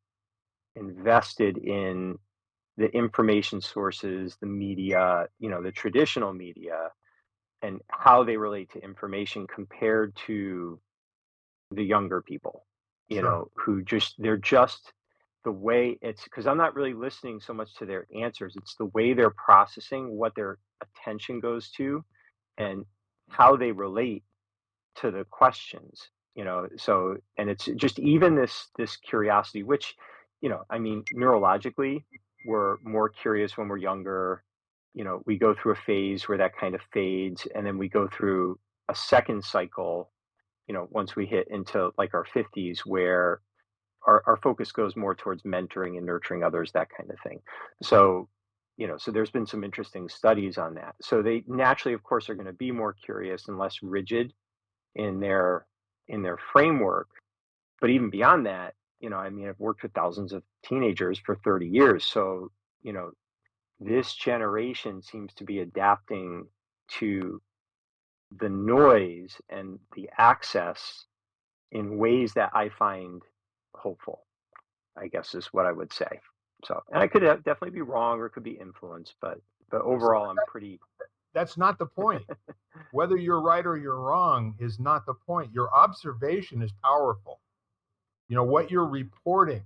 invested in the information sources, the media, the traditional media, and how they relate to information compared to the younger people, Sure. they're just the way it's, because I'm not really listening so much to their answers. It's the way they're processing what their attention goes to Yeah. and how they relate to the questions. So, and it's just even this curiosity, which I mean, neurologically, we're more curious when we're younger. We go through a phase where that kind of fades, and then we go through a second cycle, once we hit into like our 50s, where our focus goes more towards mentoring and nurturing others, that kind of thing. So, so there's been some interesting studies on that. So they naturally, of course, are going to be more curious and less rigid in their framework. But even beyond that, I mean, I've worked with thousands of teenagers for 30 years. So, you know, this generation seems to be adapting to the noise and the access in ways that I find hopeful, I guess is what I would say. So, and I could definitely be wrong or could be influenced, but So overall, I'm pretty. that's not the point. Whether you're right or you're wrong is not the point. Your observation is powerful. What you're reporting,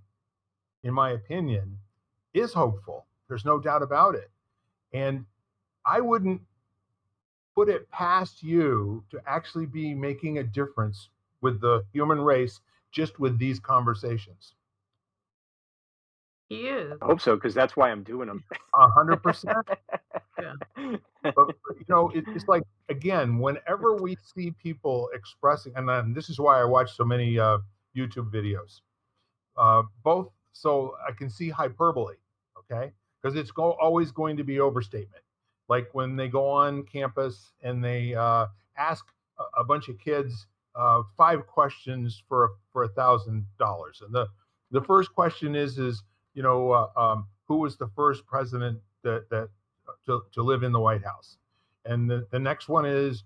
in my opinion, is hopeful. There's no doubt about it. And I wouldn't put it past you to actually be making a difference with the human race just with these conversations. He is. I hope so because that's why I'm doing them. 100%. Yeah. But it's like, again, whenever we see people expressing, and then this is why I watch so many YouTube videos, both so I can see hyperbole, okay? Because it's always going to be overstatement. Like when they go on campus and they ask a bunch of kids 5 questions for $1,000, and the first question is who was the first president that to live in the White House, and the next one is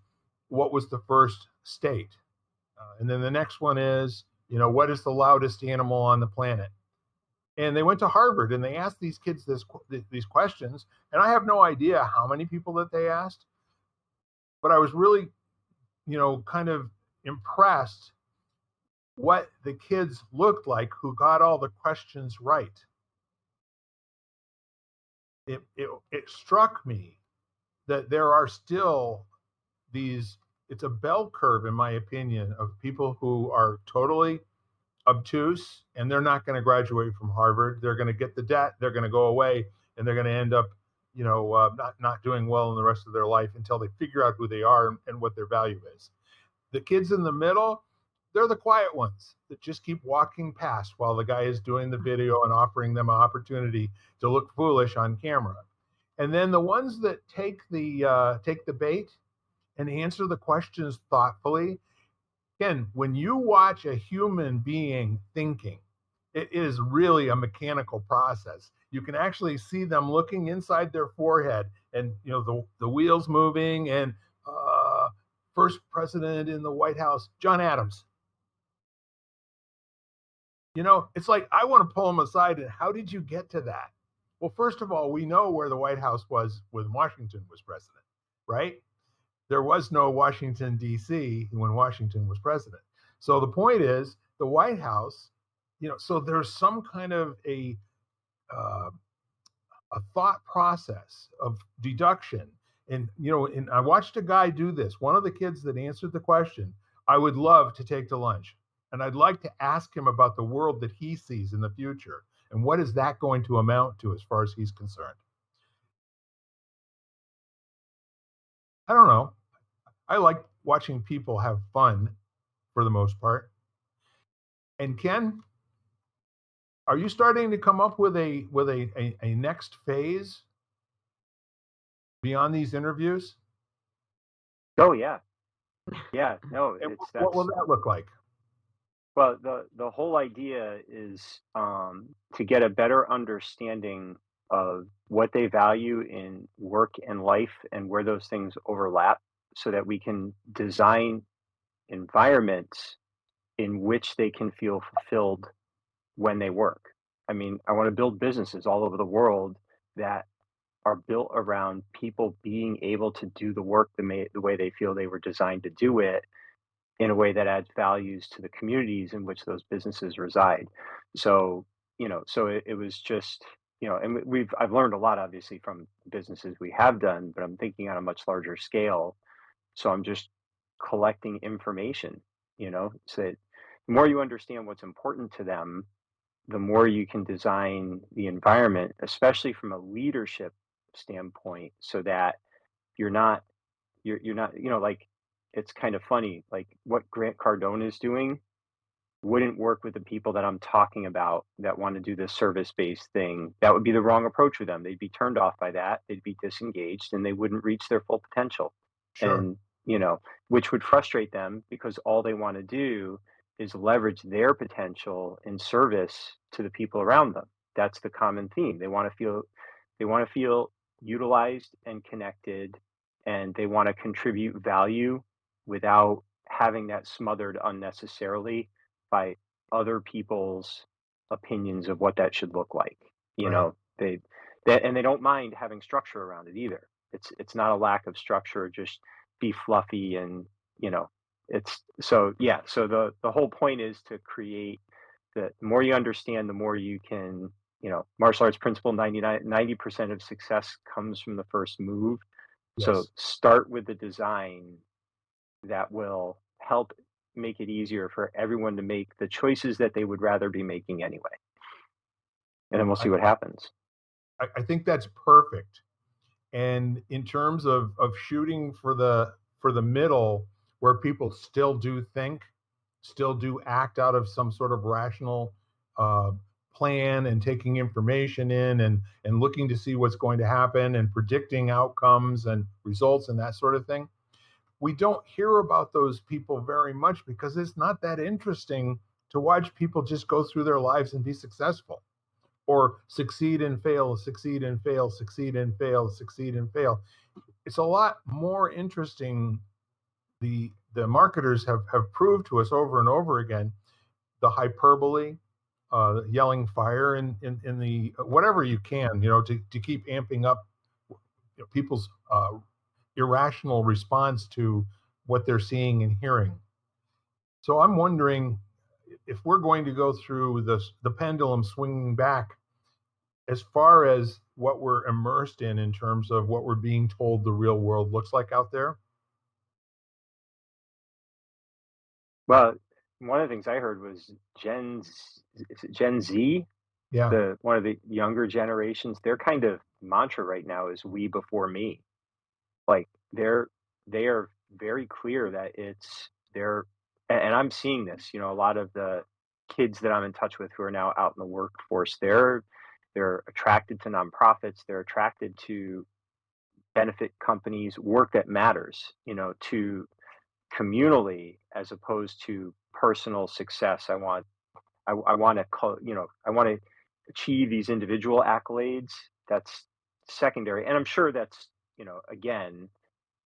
what was the first state, and then the next one is what is the loudest animal on the planet. And they went to Harvard and they asked these kids these questions, and I have no idea how many people that they asked, but I was really kind of impressed what the kids looked like who got all the questions right. It struck me that there are still these, it's a bell curve, in my opinion, of people who are totally obtuse and they're not going to graduate from Harvard. They're going to get the debt, they're going to go away, and they're going to end up, not doing well in the rest of their life until they figure out who they are and what their value is. The kids in the middle, they're the quiet ones that just keep walking past while the guy is doing the video and offering them an opportunity to look foolish on camera. And then the ones that take the bait and answer the questions thoughtfully. Again, when you watch a human being thinking, it is really a mechanical process. You can actually see them looking inside their forehead, and the wheels moving. And first president in the White House, John Adams. It's like I want to pull him aside. And how did you get to that? Well, first of all, we know where the White House was when Washington was president, right? There was no Washington, D.C. when Washington was president. So the point is, the White House, so there's some kind of uh, a thought process of deduction. And I watched a guy do this. One of the kids that answered the question, I would love to take to lunch. And I'd like to ask him about the world that he sees in the future. And what is that going to amount to as far as he's concerned? I don't know. I like watching people have fun for the most part. And Ken, are you starting to come up with a next phase beyond these interviews? Oh yeah, yeah. No, And it's what will that's that look like? well, the whole idea is to get a better understanding of what they value in work and life and where those things overlap, so that we can design environments in which they can feel fulfilled when they work. I mean, I want to build businesses all over the world that are built around people being able to do the work the way they feel they were designed to do it, in a way that adds values to the communities in which those businesses reside. So, so it was just, and I've learned a lot obviously from businesses we have done, but I'm thinking on a much larger scale. So I'm just collecting information, so that the more you understand what's important to them, the more you can design the environment, especially from a leadership standpoint, so that you're not you're not, like, it's kind of funny, like what Grant Cardone is doing wouldn't work with the people that I'm talking about that want to do this service-based thing. That would be the wrong approach with them. They'd be turned off by that. They'd be disengaged and they wouldn't reach their full potential. Sure. And, which would frustrate them because all they want to do is leverage their potential in service to the people around them. That's the common theme. They want to feel utilized and connected, and they want to contribute value without having that smothered unnecessarily by other people's opinions of what that should look like. You Right. know, they and they don't mind having structure around it either. It's not a lack of structure, just be fluffy and, you know, it's so yeah, so the whole point is to create the more you understand, the more you can, martial arts principle 90% of success comes from the first move. So Yes. start with the design that will help make it easier for everyone to make the choices that they would rather be making anyway. And then we'll I, see what happens. I think that's perfect. And in terms of shooting for the middle, where people still do think, still do act out of some sort of rational uh, plan and taking information in and looking to see what's going to happen and predicting outcomes and results and that sort of thing. We don't hear about those people very much because it's not that interesting to watch people just go through their lives and be successful or succeed and fail, succeed and fail, succeed and fail, succeed and fail. It's a lot more interesting. The marketers have proved to us over and over again the hyperbole, yelling fire in the whatever you can, to keep amping up people's irrational response to what they're seeing and hearing. So I'm wondering if we're going to go through the pendulum swinging back as far as what we're immersed in terms of what we're being told the real world looks like out there. Well, one of the things I heard was is it Gen Z, Yeah, the one of the younger generations, their kind of mantra right now is "we before me." Like they are very clear that it's their and I'm seeing this, a lot of the kids that I'm in touch with who are now out in the workforce, they're attracted to nonprofits, they're attracted to benefit companies, work that matters, to communally as opposed to personal success. I want to I want to achieve these individual accolades. That's secondary, and I'm sure that's, again,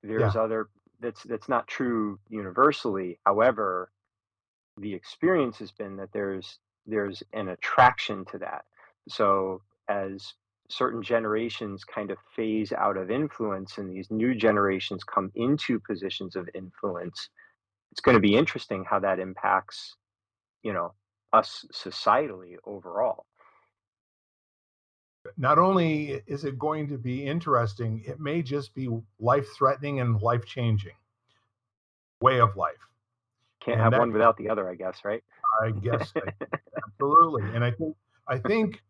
there's yeah. other that's not true universally. However, the experience has been that there's an attraction to that. So as certain generations kind of phase out of influence and these new generations come into positions of influence, it's going to be interesting how that impacts, you know, us societally overall. Not only is it going to be interesting, it may just be life threatening and life changing way of life. Can't And have that, one without the other, I guess, right? I guess, absolutely. And I think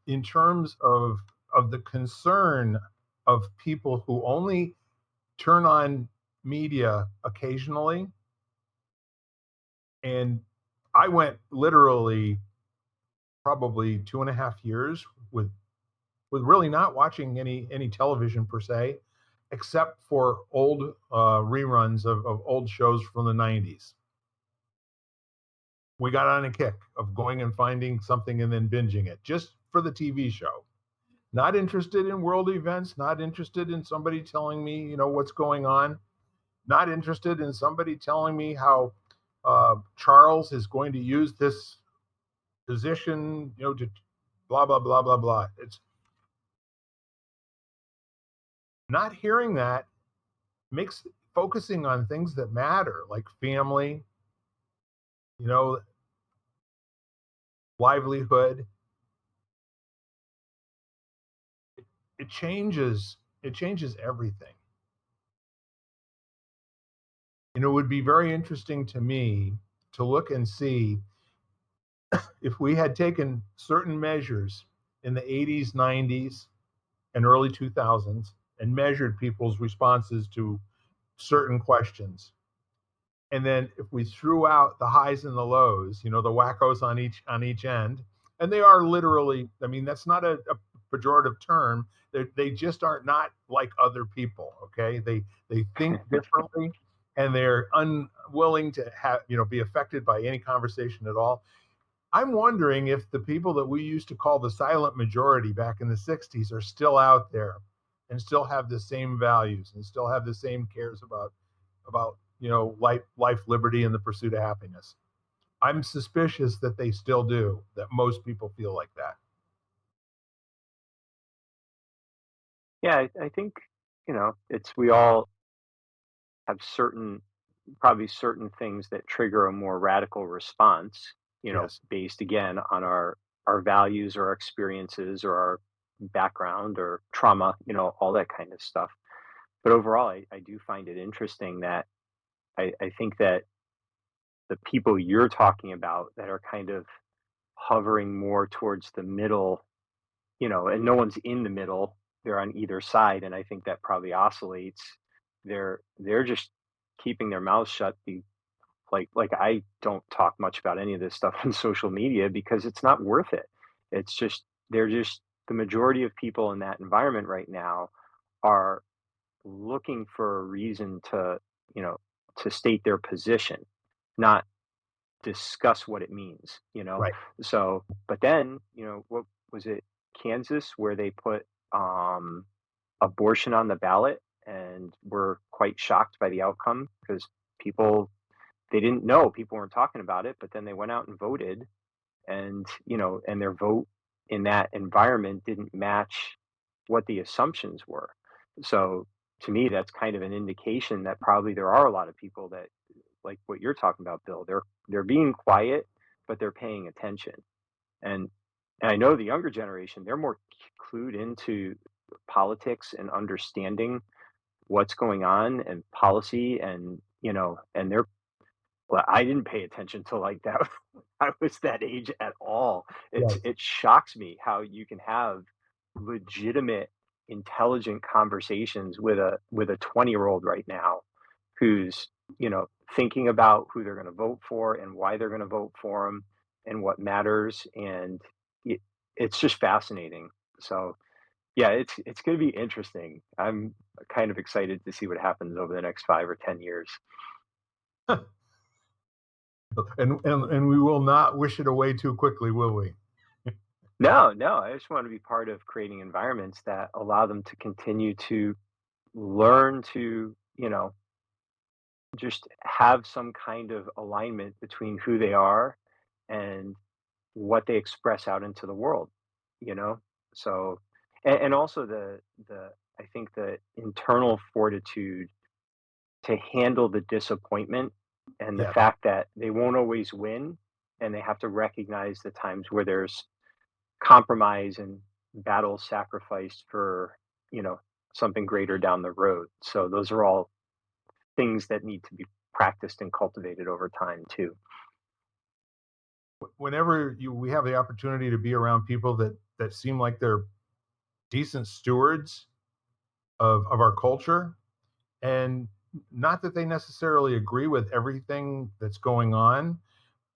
in terms of the concern of people who only turn on media occasionally, and I went literally probably 2.5 years with really not watching any television per se, except for old reruns of old shows from the 90s. We got on a kick of going and finding something and then binging it just for the TV show. Not interested in world events, not interested in somebody telling me, what's going on, not interested in somebody telling me how Charles is going to use this position, to blah, blah, blah, blah, blah. It's not hearing that makes focusing on things that matter, like family, you know, livelihood. It changes everything. It would be very interesting to me to look and see if we had taken certain measures in the 80s, 90s, and early 2000s and measured people's responses to certain questions, and then if we threw out the highs and the lows, the wackos on each end, and they are literally, I mean, that's not a pejorative term. They just are not like other people. Okay, they think differently, and they're unwilling to have be affected by any conversation at all. I'm wondering if the people that we used to call the silent majority back in the 60s are still out there and still have the same values and still have the same cares about life, liberty, and the pursuit of happiness. I'm suspicious that they still do, that most people feel like that. Yeah, I think, it's we all have probably certain things that trigger a more radical response, Yes. based again on our values or our experiences or our background or trauma, all that kind of stuff. But overall, I do find it interesting that I think that the people you're talking about that are kind of hovering more towards the middle, and no one's in the middle, they're on either side, and I think that probably oscillates. They're just keeping their mouths shut. Like I don't talk much about any of this stuff on social media because it's not worth it. It's just they're just the majority of people in that environment right now are looking for a reason you know, to state their position, not discuss what it means. Right. So, but then, what was it, Kansas, where they put abortion on the ballot and were quite shocked by the outcome because people they didn't know, people weren't talking about it, but then they went out and voted, and and their vote in that environment didn't match what the assumptions were. So to me, that's kind of an indication that probably there are a lot of people that, like what you're talking about, Bill, they're being quiet, but they're paying attention. And I know the younger generation, they're more clued into politics and understanding what's going on and policy, and and they're well, I didn't pay attention to like that when I was that age at all. Yes. It shocks me how you can have legitimate, intelligent conversations with a 20-year-old right now who's, thinking about who they're going to vote for and why they're going to vote for them and what matters, and it, it's just fascinating. So, yeah, it's going to be interesting. I'm kind of excited to see what happens over the next 5 or 10 years. And we will not wish it away too quickly, will we? No, no, I just want to be part of creating environments that allow them to continue to learn to, just have some kind of alignment between who they are and what they express out into the world, you know? So, and also the, I think the internal fortitude to handle the disappointment and the Yes. fact that they won't always win, and they have to recognize the times where there's compromise and battle sacrificed for, you know, something greater down the road. So those are all things that need to be practiced and cultivated over time too. Whenever we have the opportunity to be around people that seem like they're decent stewards of our culture, and not that they necessarily agree with everything that's going on,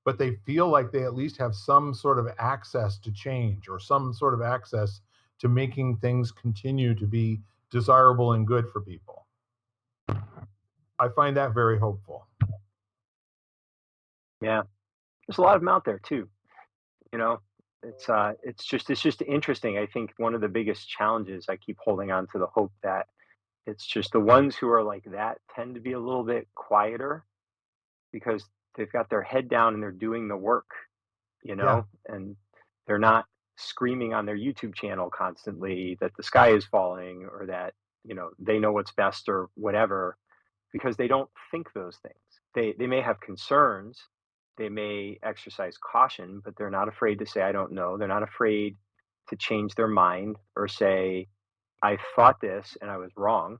but they feel like they at least have some sort of access to change or some sort of access to making things continue to be desirable and good for people. I find that very hopeful. Yeah. There's a lot of them out there too, you know. It's just interesting. I think one of the biggest challenges, I keep holding on to the hope that it's just the ones who are like that tend to be a little bit quieter because they've got their head down and they're doing the work, Yeah. and they're not screaming on their YouTube channel constantly that the sky is falling or that, they know what's best or whatever, because they don't think those things. They may have concerns, they may exercise caution, but they're not afraid to say I don't know. They're not afraid to change their mind or say I thought this and I was wrong.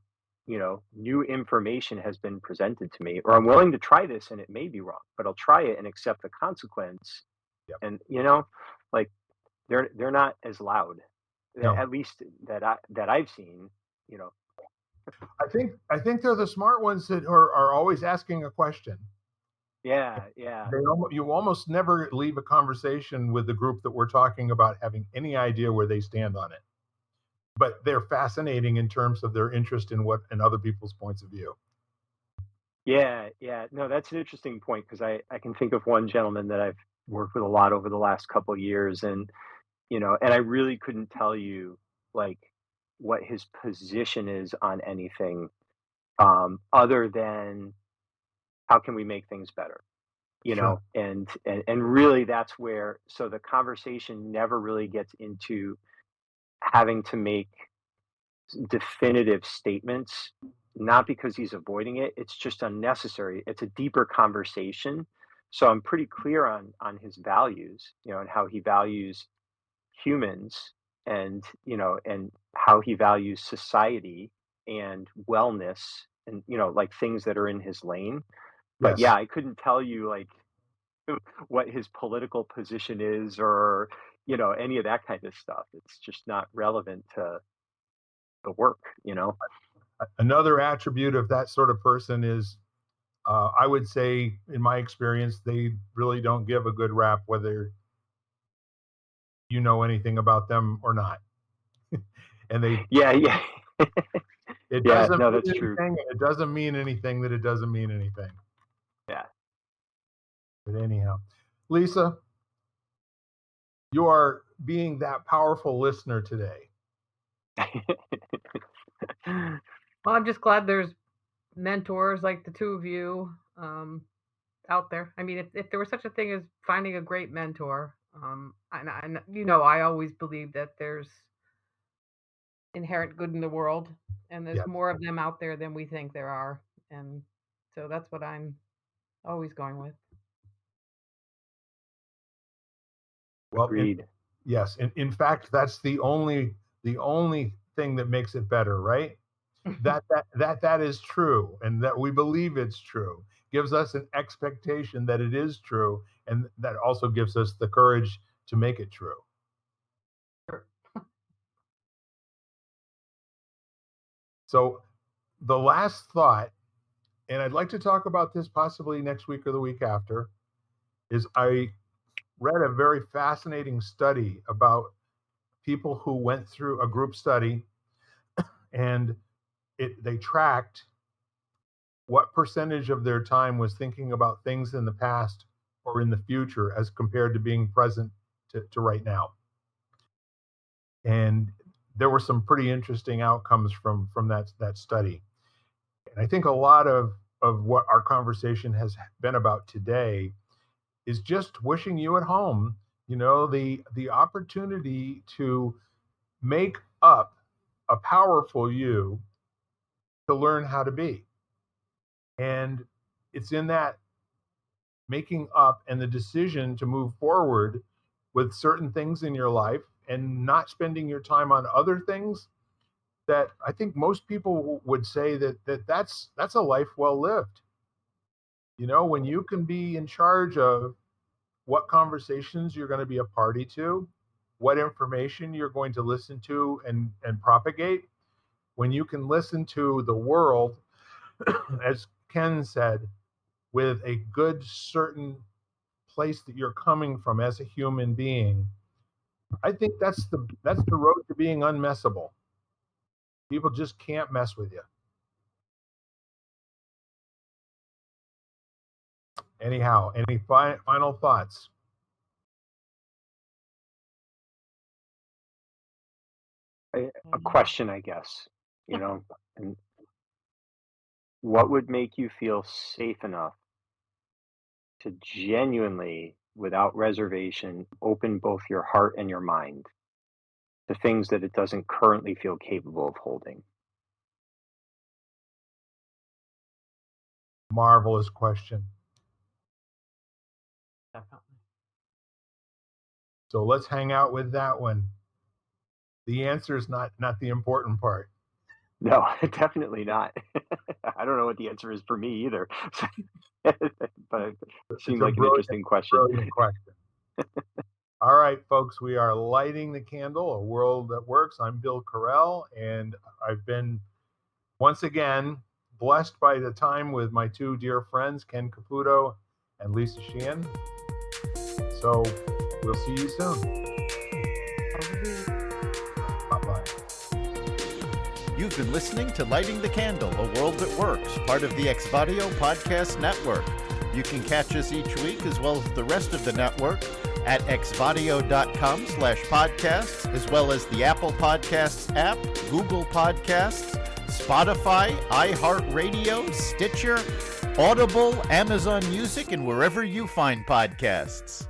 New information has been presented to me, or I'm willing to try this and it may be wrong, but I'll try it and accept the consequence Yep. And like they're not as loud, No, at least that I've seen. You know, I think they're the smart ones that are always asking a question. yeah, yeah, You almost never leave a conversation with the group that we're talking about having any idea where they stand on it. But they're fascinating in terms of their interest in what and other people's points of view. yeah, yeah. No, that's an interesting point because I can think of one gentleman that I've worked with a lot over the last couple of years, and and I really couldn't tell you like what his position is on anything, other than how can we make things better, Sure. and really that's where, so the conversation never really gets into having to make definitive statements, not because he's avoiding it, it's just unnecessary. It's a deeper conversation. So I'm pretty clear on his values, and how he values humans, and how he values society and wellness, and like things that are in his lane. But yeah, Yes. I couldn't tell you like what his political position is, or any of that kind of stuff. It's just not relevant to the work. Another attribute of that sort of person is, I would say, in my experience, they really don't give a good rap whether you know anything about them or not. And Yeah, yeah. it Yeah, doesn't no, mean that's true. anything, and it doesn't mean anything that it doesn't mean anything. Yeah. But anyhow, Lisa, you are being that powerful listener today. Well, I'm just glad there's mentors like the two of you out there. I mean, if there was such a thing as finding a great mentor, and I always believe that there's inherent good in the world, and there's Yes. more of them out there than we think there are, and so that's what I'm always going with. Well, Agreed. yes. In fact, that's the only thing that makes it better, right? That is true, and that we believe it's true gives us an expectation that it is true, and that also gives us the courage to make it true. Sure. So the last thought, and I'd like to talk about this possibly next week or the week after, is I read a very fascinating study about people who went through a group study, and they tracked what percentage of their time was thinking about things in the past or in the future as compared to being present to right now. And there were some pretty interesting outcomes from that study. And I think a lot of what our conversation has been about today is just wishing you at home, the opportunity to make up a powerful you to learn how to be. And it's in that making up and the decision to move forward with certain things in your life and not spending your time on other things that I think most people would say that's a life well lived. When you can be in charge of what conversations you're going to be a party to, what information you're going to listen to and propagate, when you can listen to the world, as Ken said, with a good certain place that you're coming from as a human being, I think that's the road to being unmessable. People just can't mess with you. Anyhow, any final thoughts? A question, I guess. And what would make you feel safe enough to genuinely, without reservation, open both your heart and your mind to things that it doesn't currently feel capable of holding? Marvelous question. Definitely. So let's hang out with that one. The answer is not the important part. No, definitely not. I don't know what the answer is for me either. But it It's seemed a like an brilliant, interesting question. brilliant question. All right, folks, we are lighting the candle, a world that works. I'm Bill Carell, and I've been once again blessed by the time with my two dear friends, Ken Caputo and Lisa Sheehan. So we'll see you soon. Bye-bye. You've been listening to Lighting the Candle, a world that works, part of the Exvadio Podcast Network. You can catch us each week, as well as the rest of the network, at exvadio.com/podcasts, as well as the Apple Podcasts app, Google Podcasts, Spotify, iHeartRadio, Stitcher, Audible, Amazon Music, and wherever you find podcasts.